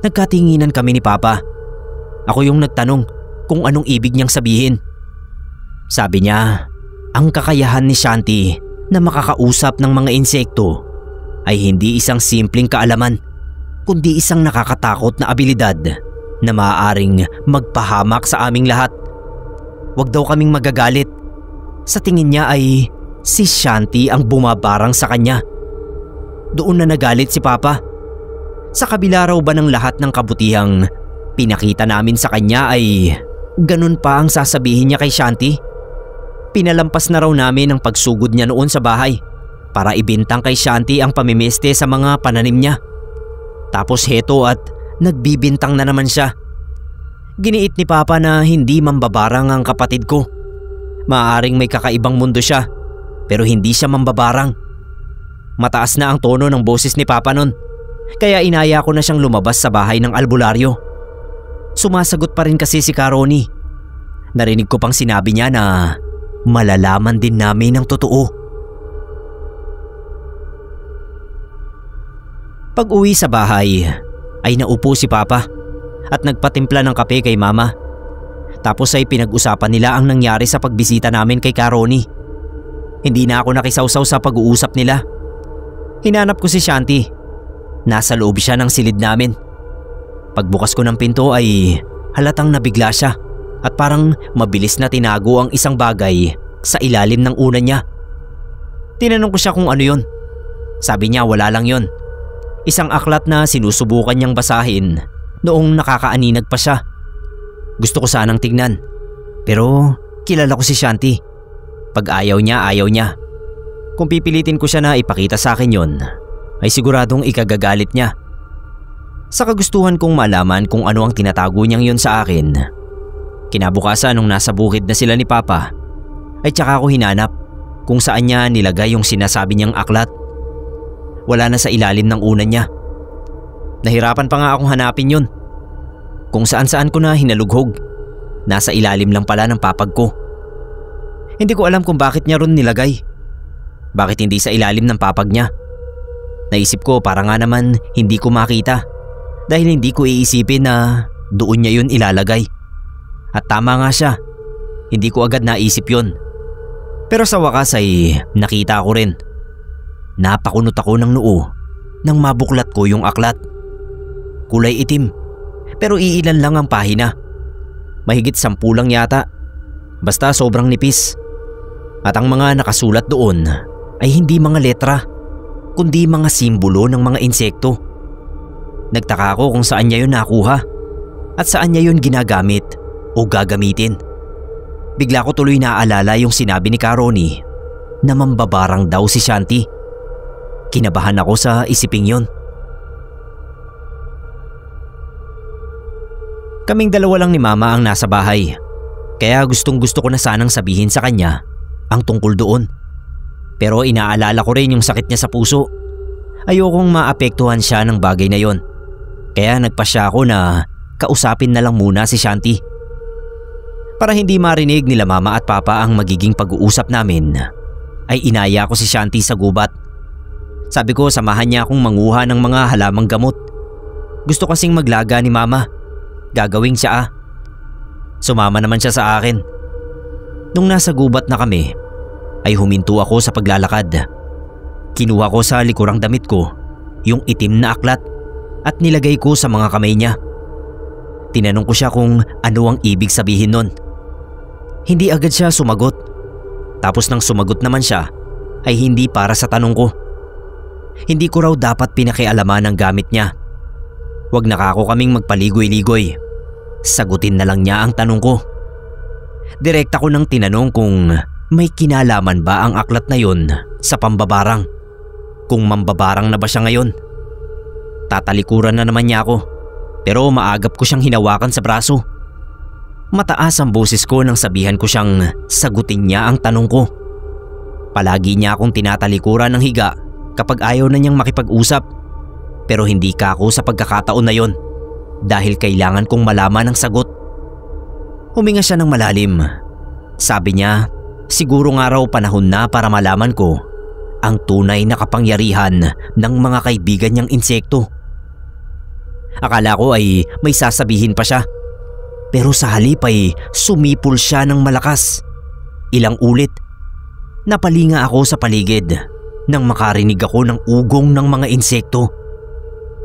Nagkatinginan kami ni Papa. Ako yung nagtanong kung anong ibig niyang sabihin. Sabi niya, ang kakayahan ni Shanti na makakausap ng mga insekto ay hindi isang simpleng kaalaman, kundi isang nakakatakot na abilidad na maaaring magpahamak sa aming lahat. Huwag daw kaming magagalit. Sa tingin niya ay si Shanti ang bumabarang sa kanya. Doon na nagalit si Papa. Sa kabila raw ba ng lahat ng kabutihang pinakita namin sa kanya ay Ganun pa ang sasabihin niya kay Shanti? Pinalampas na raw namin ang pagsugod niya noon sa bahay para ibintang kay Shanti ang pamimeste sa mga pananim niya. Tapos heto at nagbibintang na naman siya. Giniit ni Papa na hindi mambabarang ang kapatid ko. Maaaring may kakaibang mundo siya pero hindi siya mambabarang. Mataas na ang tono ng boses ni Papa nun, kaya inaya ko na siyang lumabas sa bahay ng albularyo. Sumasagot pa rin kasi si Caroni. Narinig ko pang sinabi niya na malalaman din namin ang totoo. Pag uwi sa bahay ay naupo si Papa at nagpatimpla ng kape kay Mama. Tapos ay pinag-usapan nila ang nangyari sa pagbisita namin kay Caroni. Hindi na ako nakisawsaw sa pag-uusap nila. Hinanap ko si Shanti. Nasa loob siya ng silid namin. Pagbukas ko ng pinto ay halatang nabigla siya at parang mabilis na tinago ang isang bagay sa ilalim ng unan niya. Tinanong ko siya kung ano yun. Sabi niya wala lang yun. Isang aklat na sinusubukan niyang basahin noong nakakaaninag pa siya. Gusto ko sanang tignan pero kilala ko si Shanti. Pag ayaw niya, ayaw niya. Kung pipilitin ko siya na ipakita sa akin yun, ay siguradong ikagagalit niya. Sa kagustuhan kong malaman kung ano ang tinatago niyang yun sa akin, kinabukasan nung nasa bukid na sila ni Papa, ay tsaka ko hinanap kung saan niya nilagay yung sinasabi niyang aklat. Wala na sa ilalim ng unan niya. Nahirapan pa nga akong hanapin yun. Kung saan-saan ko na hinalughog, nasa ilalim lang pala ng papag ko. Hindi ko alam kung bakit niya ron nilagay. Bakit hindi sa ilalim ng papag niya? Naisip ko para nga naman hindi ko makita dahil hindi ko iisipin na doon niya yun ilalagay. At tama nga siya, hindi ko agad naisip yun. Pero sa wakas ay nakita ko rin. Napakunot ako ng noo nang mabuklat ko yung aklat. Kulay itim pero iilan lang ang pahina. Mahigit 10 lang yata. Basta sobrang nipis. At ang mga nakasulat doon ay hindi mga letra kundi mga simbolo ng mga insekto. Nagtaka ako kung saan niya yun nakuha at saan niya yun ginagamit o gagamitin. Bigla ko tuloy naaalala yung sinabi ni Caroni na mambabarang daw si Shanti. Kinabahan ako sa isiping yun. Kaming dalawa lang ni Mama ang nasa bahay, kaya gustong-gusto ko na sanang sabihin sa kanya ang tungkol doon. Pero inaalala ko rin yung sakit niya sa puso. Ayokong maapektuhan siya ng bagay na yon. Kaya nagpasya ako na kausapin na lang muna si Shanti. Para hindi marinig nila Mama at Papa ang magiging pag-uusap namin, ay inaya ko si Shanti sa gubat. Sabi ko samahan niya akong manguha ng mga halamang gamot. Gusto kasing maglaga ni Mama. Gagawing siya. Sumama naman siya sa akin. Nung nasa gubat na kami, ay huminto ako sa paglalakad. Kinuha ko sa likurang damit ko yung itim na aklat at nilagay ko sa mga kamay niya. Tinanong ko siya kung ano ang ibig sabihin nun. Hindi agad siya sumagot. Tapos nang sumagot naman siya, ay hindi para sa tanong ko. Hindi ko raw dapat pinakialaman ang gamit niya. Wag na kako kaming magpaligoy-ligoy. Sagutin na lang niya ang tanong ko. Direkta ko nang tinanong kung may kinalaman ba ang aklat na yun sa pambabarang. Kung mambabarang na ba siya ngayon. Tatalikuran na naman niya ako, pero maagap ko siyang hinawakan sa braso. Mataas ang boses ko nang sabihan ko siyang sagutin niya ang tanong ko. Palagi niya akong tinatalikuran ng higa kapag ayaw na niyang makipag-usap. Pero hindi ka ako sa pagkakataon na yon dahil kailangan kong malaman ang sagot. Huminga siya ng malalim. Sabi niya, siguro nga raw panahon na para malaman ko ang tunay na kapangyarihan ng mga kaibigan niyang insekto. Akala ko ay may sasabihin pa siya. Pero sa halip ay sumipol siya ng malakas. Ilang ulit. Napalinga ako sa paligid nang makarinig ako ng ugong ng mga insekto.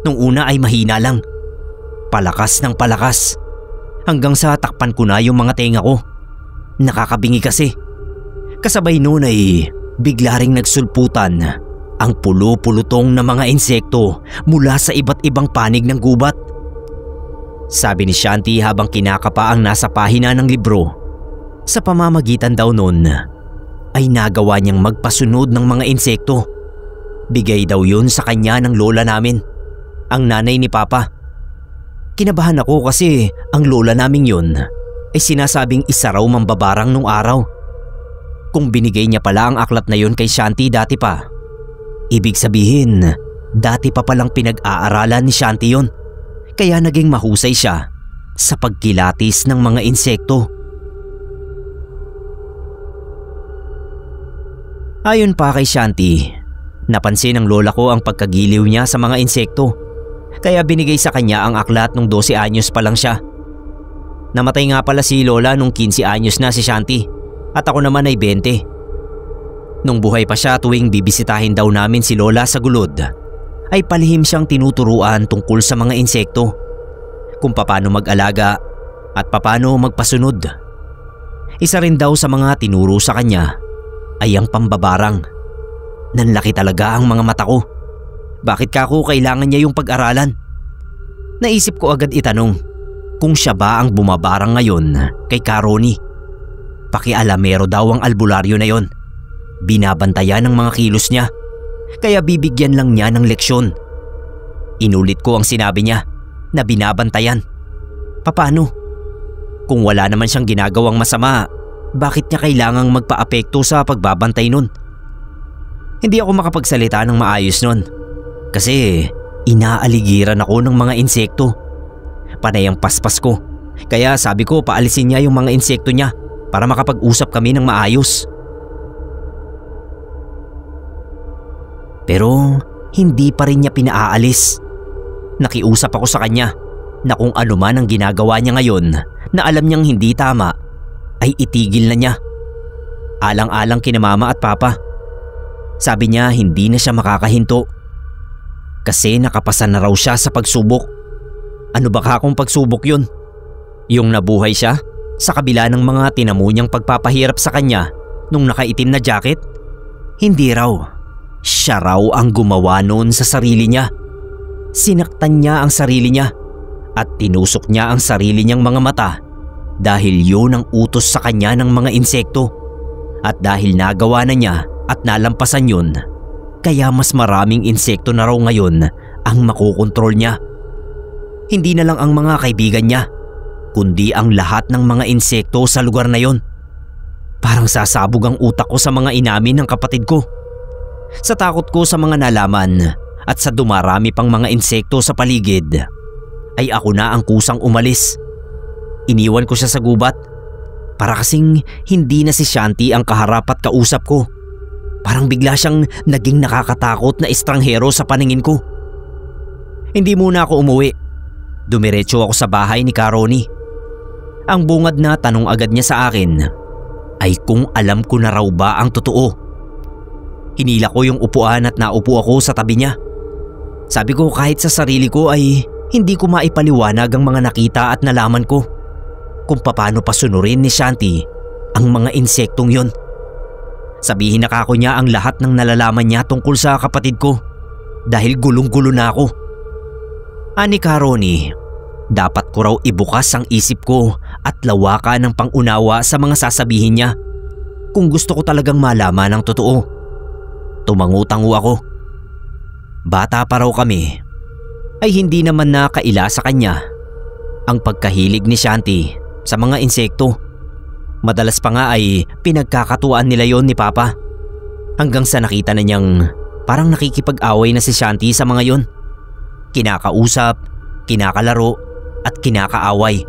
Nung una ay mahina lang. Palakas ng palakas. Hanggang sa takpan ko na yung mga tenga ko. Nakakabingi kasi. Kasabay noon ay bigla ring nagsulputan ang pulo-pulutong na mga insekto mula sa iba't ibang panig ng gubat. Sabi ni Shanti habang kinakapa ang nasa pahina ng libro. Sa pamamagitan daw nun ay nagawa niyang magpasunod ng mga insekto. Bigay daw yun sa kanya ng lola namin, ang nanay ni Papa. Kinabahan ako kasi ang lola naming yun ay sinasabing isa raw mambabarang nung araw. Kung binigay niya pala ang aklat na yun kay Shanti dati pa, ibig sabihin dati pa palang pinag-aaralan ni Shanti yun. Kaya naging mahusay siya sa pagkilatis ng mga insekto. Ayon pa kay Shanti, napansin ng lola ko ang pagkagiliw niya sa mga insekto. Kaya binigay sa kanya ang aklat nung 12 anyos pa lang siya. Namatay nga pala si lola nung 15 anyos na si Shanti at ako naman ay 20. Nung buhay pa siya tuwing bibisitahin daw namin si lola sa gulod, ay palihim siyang tinuturuan tungkol sa mga insekto, kung paano mag-alaga at paano magpasunod. Isa rin daw sa mga tinuro sa kanya ay ang pambabarang. Nanlaki talaga ang mga mata ko. Bakit kako kailangan niya yung pag-aralan? Naisip ko agad itanong kung siya ba ang bumabarang ngayon kay Karoni. Pakialamero daw ang albularyo na yon. Binabantayan ng mga kilos niya, kaya bibigyan lang niya ng leksyon. Inulit ko ang sinabi niya na binabantayan. Paano? Kung wala naman siyang ginagawang masama, bakit niya kailangang magpa-apekto sa pagbabantay nun? Hindi ako makapagsalita ng maayos nun kasi inaaligiran ako ng mga insekto. Panay ang paspas ko, kaya sabi ko paalisin niya yung mga insekto niya para makapag-usap kami ng maayos. Pero hindi pa rin niya pinaalis. Nakiusap ako sa kanya na kung ano man ang ginagawa niya ngayon na alam niyang hindi tama, ay itigil na niya. Alang-alang kina Mama at Papa. Sabi niya hindi na siya makakahinto kasi nakapasa na raw siya sa pagsubok. Ano ba kung pagsubok yun? Yung nabuhay siya sa kabila ng mga tinamo niyang pagpapahirap sa kanya nung nakaitim na jacket? Hindi raw. Siya raw ang gumawa noon sa sarili niya. Sinaktan niya ang sarili niya at tinusok niya ang sarili niyang mga mata dahil yun ang utos sa kanya ng mga insekto. At dahil nagawa na niya at nalampasan yun, kaya mas maraming insekto na raw ngayon ang makokontrol niya. Hindi na lang ang mga kaibigan niya, kundi ang lahat ng mga insekto sa lugar na yon. Parang sasabog ang utak ko sa mga inamin ng kapatid ko. Sa takot ko sa mga nalaman at sa dumarami pang mga insekto sa paligid, ay ako na ang kusang umalis. Iniwan ko siya sa gubat para kasing hindi na si Shanti ang kaharap at kausap ko. Parang bigla siyang naging nakakatakot na estranghero sa paningin ko. Hindi muna ako umuwi. Dumiretso ako sa bahay ni Karoni. Ang bungad na tanong agad niya sa akin ay kung alam ko na raw ba ang totoo. Hinila ko yung upuan at naupo ako sa tabi niya. Sabi ko kahit sa sarili ko ay hindi ko maipaliwanag ang mga nakita at nalaman ko kung paano pasunurin ni Shanti ang mga insektong yon. Sabihin na kako niya ang lahat ng nalalaman niya tungkol sa kapatid ko dahil gulong-gulo na ako. Ani Karoni, dapat ko raw ibukas ang isip ko at lawakan ng pangunawa sa mga sasabihin niya kung gusto ko talagang malaman ang totoo. Tumangu-tangu ako. Bata pa raw kami ay hindi naman nakaila sa kanya ang pagkahilig ni Shanti sa mga insekto. Madalas pa nga ay pinagkakatuan nila yon ni Papa hanggang sa nakita na niyang parang nakikipag-away na si Shanti sa mga yon. Kinakausap, kinakalaro at kinakaaway.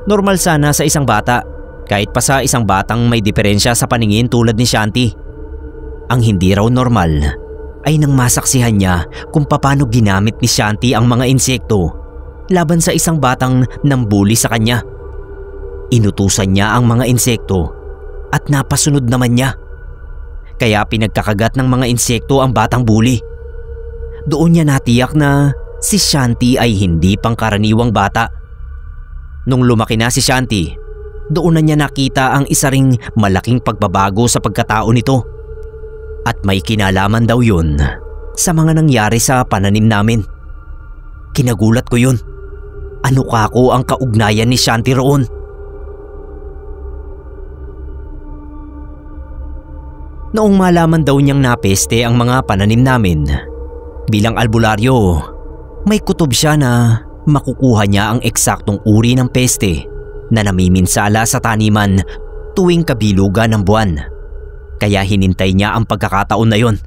Normal sana sa isang bata, kahit pa sa isang batang may diferensya sa paningin tulad ni Shanti. Ang hindi raw normal ay nang masaksihan niya kung paano ginamit ni Shanti ang mga insekto laban sa isang batang nambuli sa kanya. Inutusan niya ang mga insekto at napasunod naman niya. Kaya pinagkakagat ng mga insekto ang batang bully. Doon niya natiyak na si Shanti ay hindi pangkaraniwang bata. Nung lumaki na si Shanti, doon na niya nakita ang isa ring malaking pagbabago sa pagkatao nito. At may kinalaman daw yun sa mga nangyari sa pananim namin. Kinagulat ko yun. ano kako ang kaugnayan ni Shanti roon? Noong malaman daw niyang napeste ang mga pananim namin, bilang albularyo, may kutob siya na makukuha niya ang eksaktong uri ng peste na namiminsala sa taniman tuwing kabilugan ng buwan. Kaya hinintay niya ang pagkakataon na yon.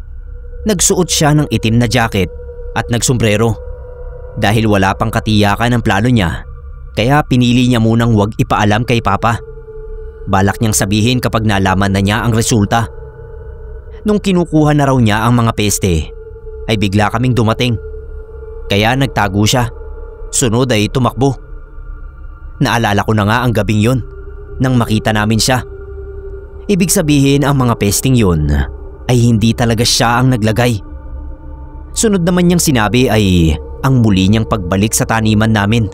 Nagsuot siya ng itim na jacket at nagsombrero. Dahil wala pang katiyakan ang plano niya, kaya pinili niya munang wag ipaalam kay Papa. Balak niyang sabihin kapag nalaman na niya ang resulta. Nung kinukuha na raw niya ang mga peste, ay bigla kaming dumating. Kaya nagtago siya. Sunod ay tumakbo. Naalala ko na nga ang gabing yon nang makita namin siya. Ibig sabihin ang mga pesting yun ay hindi talaga siya ang naglagay. Sunod naman niyang sinabi ay ang muli niyang pagbalik sa taniman namin.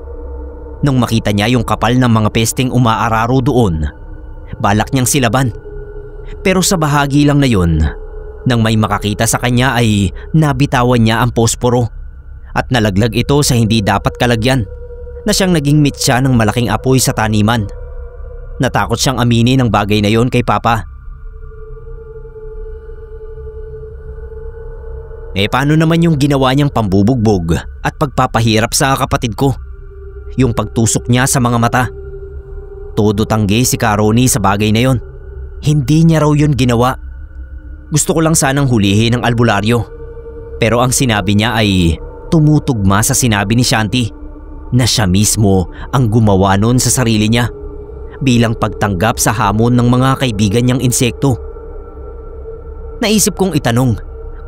Nung makita niya yung kapal ng mga pesting umaararo doon, balak niyang silaban. Pero sa bahagi lang na yun, nang may makakita sa kanya ay nabitawan niya ang posporo at nalaglag ito sa hindi dapat kalagyan na siyang naging mitsa ng malaking apoy sa taniman. Natakot siyang aminin ang bagay na yon kay Papa. Paano naman yung ginawa niyang pambubugbog at pagpapahirap sa kapatid ko? Yung pagtusok niya sa mga mata. Todo tanggi si Karoni sa bagay na yon. Hindi niya raw yun ginawa. Gusto ko lang sanang hulihin ang albularyo. Pero ang sinabi niya ay tumutugma sa sinabi ni Shanti na siya mismo ang gumawa nun sa sarili niya bilang pagtanggap sa hamon ng mga kaibigan niyang insekto. Naisip kong itanong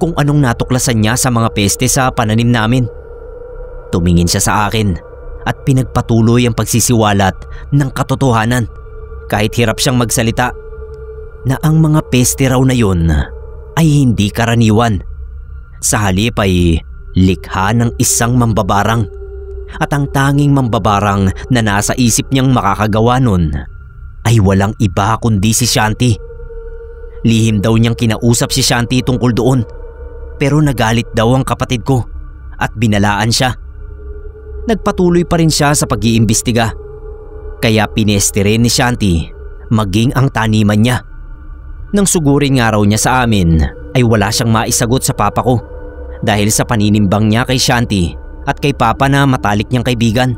kung anong natuklasan niya sa mga peste sa pananim namin. Tumingin siya sa akin at pinagpatuloy ang pagsisiwalat ng katotohanan kahit hirap siyang magsalita na ang mga peste raw na yun ay hindi karaniwan. Sa halip ay likha ng isang mambabarang at ang tanging mambabarang na nasa isip niyang makakagawa nun ay walang iba kundi si Shanti. Lihim daw niyang kinausap si Shanti tungkol doon pero nagalit daw ang kapatid ko at binalaan siya. Nagpatuloy pa rin siya sa pag-iimbestiga kaya pineste rin ni Shanti maging ang taniman niya. Nang sugurin nga raw niya sa amin ay wala siyang maisagot sa Papa ko dahil sa paninimbang niya kay Shanti at kay Papa na matalik niyang kaibigan.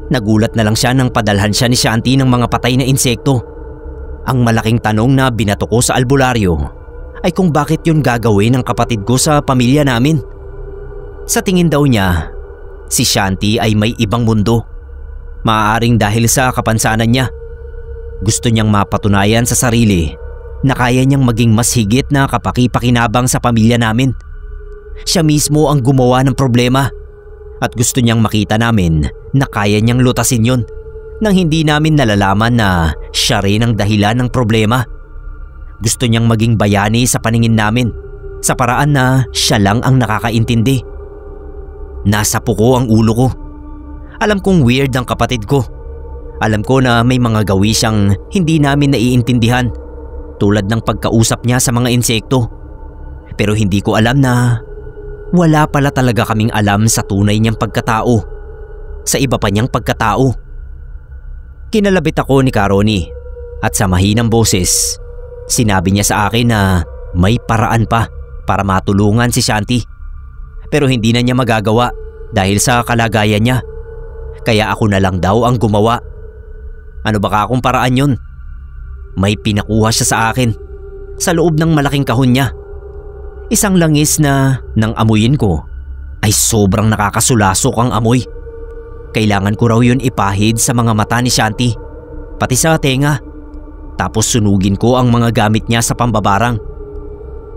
Nagulat na lang siya nang padalhan siya ni Shanti ng mga patay na insekto. Ang malaking tanong na binato ko sa albularyo ay kung bakit yun gagawin ng kapatid ko sa pamilya namin. Sa tingin daw niya, si Shanti ay may ibang mundo. Maaaring dahil sa kapansanan niya. Gusto niyang mapatunayan sa sarili na kaya niyang maging mas higit na kapaki-pakinabang sa pamilya namin. Siya mismo ang gumawa ng problema at gusto niyang makita namin na kaya niyang lutasin yun nang hindi namin nalalaman na siya rin ang dahilan ng problema. Gusto niyang maging bayani sa paningin namin sa paraan na siya lang ang nakakaintindi. Nasa puko ang ulo ko. Alam kong weird ang kapatid ko. Alam ko na may mga gawi siyang hindi namin naiintindihan tulad ng pagkausap niya sa mga insekto. Pero hindi ko alam na wala pala talaga kaming alam sa tunay niyang pagkatao, sa iba pa niyang pagkatao. Kinalabit ako ni Karoni at sa mahinang boses, sinabi niya sa akin na may paraan pa para matulungan si Shanti. Pero hindi na niya magagawa dahil sa kalagayan niya. Kaya ako na lang daw ang gumawa. Ano baka akong paraan yun? May pinakuha siya sa akin sa loob ng malaking kahon niya. Isang langis na nang amuyin ko ay sobrang nakakasulasok ang amoy. Kailangan ko raw yun ipahid sa mga mata ni Shanti, pati sa tenga. Tapos sunugin ko ang mga gamit niya sa pambabarang.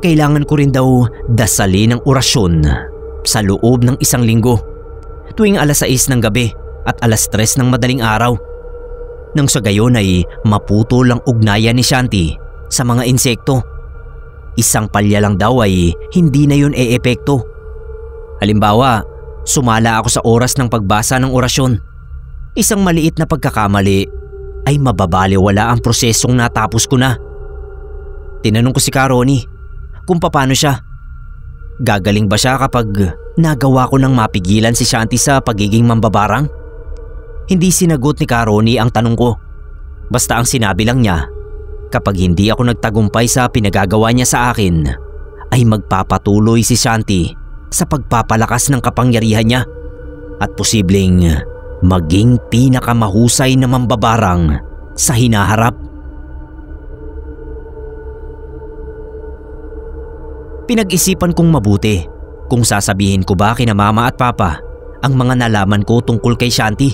Kailangan ko rin daw dasalin ng orasyon sa loob ng 1 linggo, tuwing alas 6 ng gabi at alas 3 ng madaling araw. Nang sa gayon ay maputol ang ugnayan ni Shanti sa mga insekto. 1 palya lang daw ay hindi na yun e-epekto. Halimbawa, sumala ako sa oras ng pagbasa ng orasyon. 1 maliit na pagkakamali ay mababaliwala ang prosesong natapos ko na. Tinanong ko si Karoni kung paano siya. Gagaling ba siya kapag nagawa ko ng mapigilan si Shanti sa pagiging mambabarang? Hindi sinagot ni Karoni ang tanong ko. Basta ang sinabi lang niya, kapag hindi ako nagtagumpay sa pinagagawa niya sa akin, ay magpapatuloy si Shanti sa pagpapalakas ng kapangyarihan niya at posibleng maging pinakamahusay na mambabarang sa hinaharap. Pinag-isipan kong mabuti kung sasabihin ko ba kina mama at papa ang mga nalaman ko tungkol kay Shanti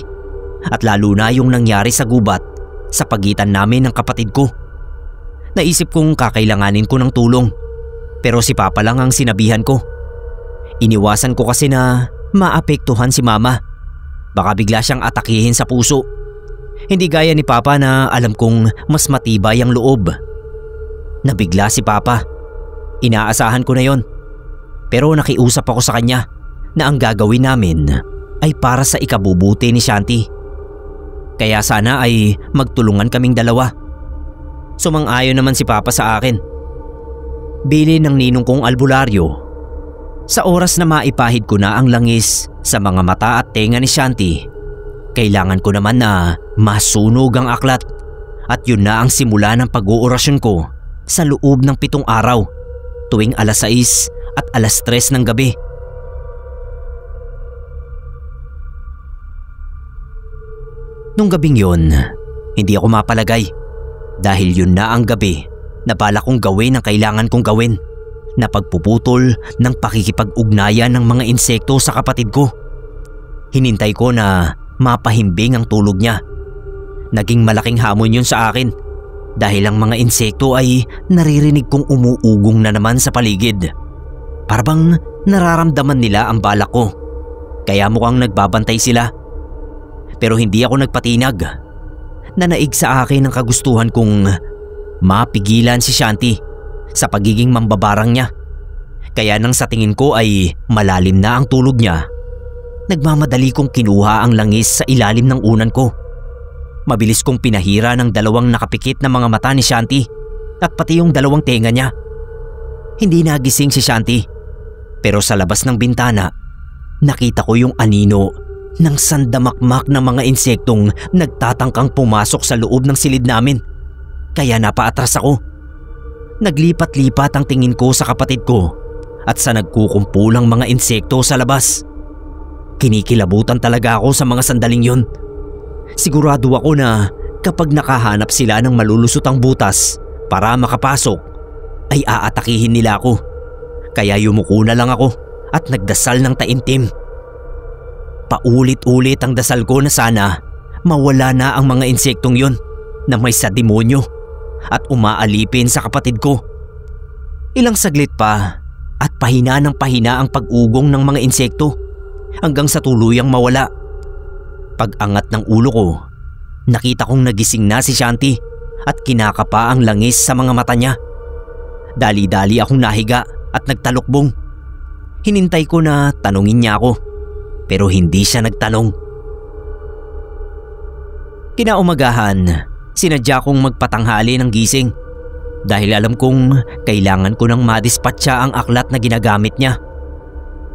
at lalo na yung nangyari sa gubat sa pagitan namin ng kapatid ko. Naisip kong kakailanganin ko ng tulong pero si papa lang ang sinabihan ko. Iniwasan ko kasi na maapektuhan si mama. Baka bigla siyang atakihin sa puso. Hindi gaya ni papa na alam kong mas matibay ang loob. Nabigla si papa. Inaasahan ko na yon. Pero nakiusap ako sa kanya na ang gagawin namin ay para sa ikabubuti ni Shanti. Kaya sana ay magtulungan kaming dalawa. Sumang-ayon naman si papa sa akin. Bili ng ninong kong albularyo. Sa oras na maipahid ko na ang langis sa mga mata at tenga ni Shanti, kailangan ko naman na masunog ang aklat at yun na ang simula ng pag-uorasyon ko sa loob ng 7 araw tuwing alas 6 at alas 3 ng gabi. Nung gabing yun, hindi ako mapalagay dahil yun na ang gabi na balak kong gawin ang kailangan kong gawin na pagpuputol ng pakikipag-ugnayan ng mga insekto sa kapatid ko. Hinintay ko na mapahimbing ang tulog niya. Naging malaking hamon yun sa akin dahil ang mga insekto ay naririnig kong umuugong na naman sa paligid. Parang nararamdaman nila ang balak ko kaya mukhang nagbabantay sila. Pero hindi ako nagpatinag. Nanaig sa akin ang kagustuhan kong mapigilan si Shanti sa pagiging mambabarang niya. Kaya nang sa tingin ko ay malalim na ang tulog niya, nagmamadali kong kinuha ang langis sa ilalim ng unan ko. Mabilis kong pinahira ng 2 nakapikit na mga mata ni Shanti at pati yung 2 tenga niya. Hindi nagising si Shanti pero sa labas ng bintana nakita ko yung anino ng sandamakmak na mga insektong nagtatangkang pumasok sa loob ng silid namin. Kaya napaatras ako. Naglipat-lipat ang tingin ko sa kapatid ko at sa nagkukumpulang mga insekto sa labas. Kinikilabutan talaga ako sa mga sandaling yun. Sigurado ako na kapag nakahanap sila ng malulusotang butas para makapasok, ay aatakihin nila ako. Kaya yumuko na lang ako at nagdasal ng taimtim. Paulit-ulit ang dasal ko na sana mawala na ang mga insektong yun na may sa demonyo at umaalipin sa kapatid ko. Ilang saglit pa at pahina ng pahina ang pag-ugong ng mga insekto hanggang sa tuluyang mawala. Pag-angat ng ulo ko, nakita kong nagising na si Shanti at kinakapa ang langis sa mga mata niya. Dali-dali akong nahiga at nagtalukbong. Hinintay ko na tanungin niya ako pero hindi siya nagtanong. Kinaumagahan, sinadya kong magpatanghali ng gising dahil alam kong kailangan ko nang madispatcha ang aklat na ginagamit niya.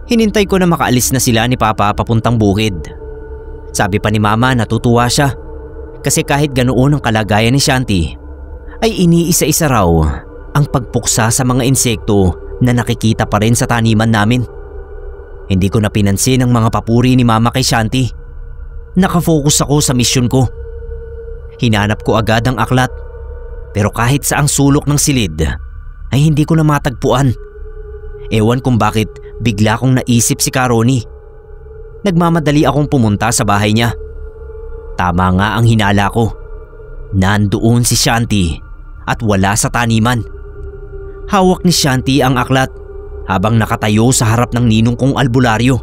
Hinintay ko na makaalis na sila ni Papa papuntang bukid. Sabi pa ni Mama natutuwa siya kasi kahit ganoon ang kalagayan ni Shanti ay iniisa-isa raw ang pagpuksa sa mga insekto na nakikita pa rin sa taniman namin. Hindi ko na pinansin ang mga papuri ni Mama kay Shanti. Nakafocus ako sa misyon ko. Hinanap ko agad ang aklat pero kahit sa ang sulok ng silid ay hindi ko na matagpuan. Ewan kung bakit bigla kong naisip si Karoni. Nagmamadali akong pumunta sa bahay niya. Tama nga ang hinala ko. Nandoon si Shanti at wala sa taniman. Hawak ni Shanti ang aklat habang nakatayo sa harap ng ninong kong albularyo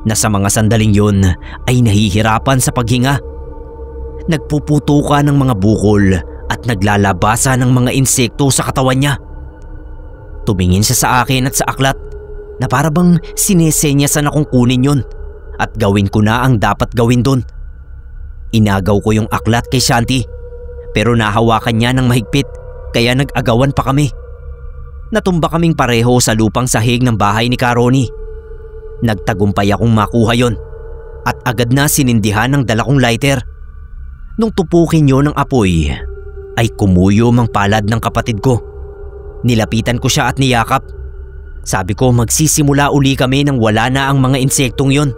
na sa mga sandaling yun ay nahihirapan sa paghinga. Nagpuputukan ng mga bukol at naglalabasa ng mga insekto sa katawan niya. Tumingin siya sa akin at sa aklat na para bang sinesenyasan akong kunin yun at gawin ko na ang dapat gawin doon. Inagaw ko yung aklat kay Shanti pero nahawakan niya ng mahigpit kaya nag-agawan pa kami. Natumba kaming pareho sa lupang sahig ng bahay ni Karoni. Nagtagumpay akong makuha yon at agad na sinindihan ng dala kong lighter. Nung tupukin yun ng apoy, ay kumuyo ang palad ng kapatid ko. Nilapitan ko siya at niyakap. Sabi ko magsisimula uli kami nang wala na ang mga insektong yon.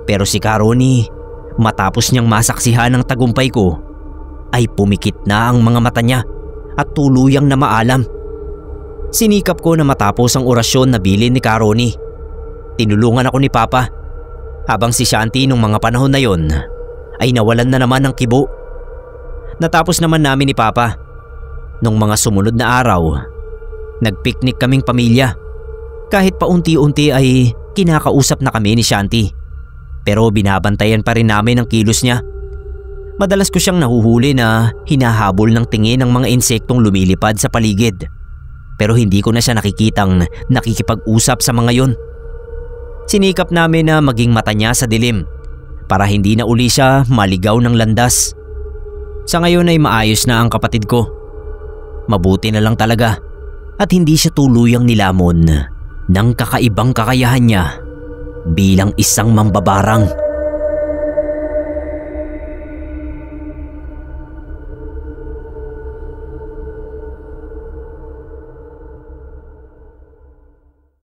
Pero si Caroni, matapos niyang masaksihan ng tagumpay ko, ay pumikit na ang mga mata niya at tuluyang na maalam. Sinikap ko na matapos ang orasyon na bilin ni Caroni. Tinulungan ako ni Papa, habang si Shanti nung mga panahon na yon ay nawalan na naman ng kibo. Natapos naman namin ni Papa. Nung mga sumunod na araw, nagpiknik kaming pamilya. Kahit paunti-unti ay kinakausap na kami ni Shanti. Pero binabantayan pa rin namin ang kilos niya. Madalas ko siyang nahuhuli na hinahabol ng tingin ng mga insektong lumilipad sa paligid. Pero hindi ko na siya nakikitang nakikipag-usap sa mga yon. Sinikap namin na maging mata niya sa dilim para hindi na uli siya maligaw ng landas. Sa ngayon ay maayos na ang kapatid ko. Mabuti na lang talaga at hindi siya tuluyang nilamon ng kakaibang kakayahan niya bilang isang mambabarang.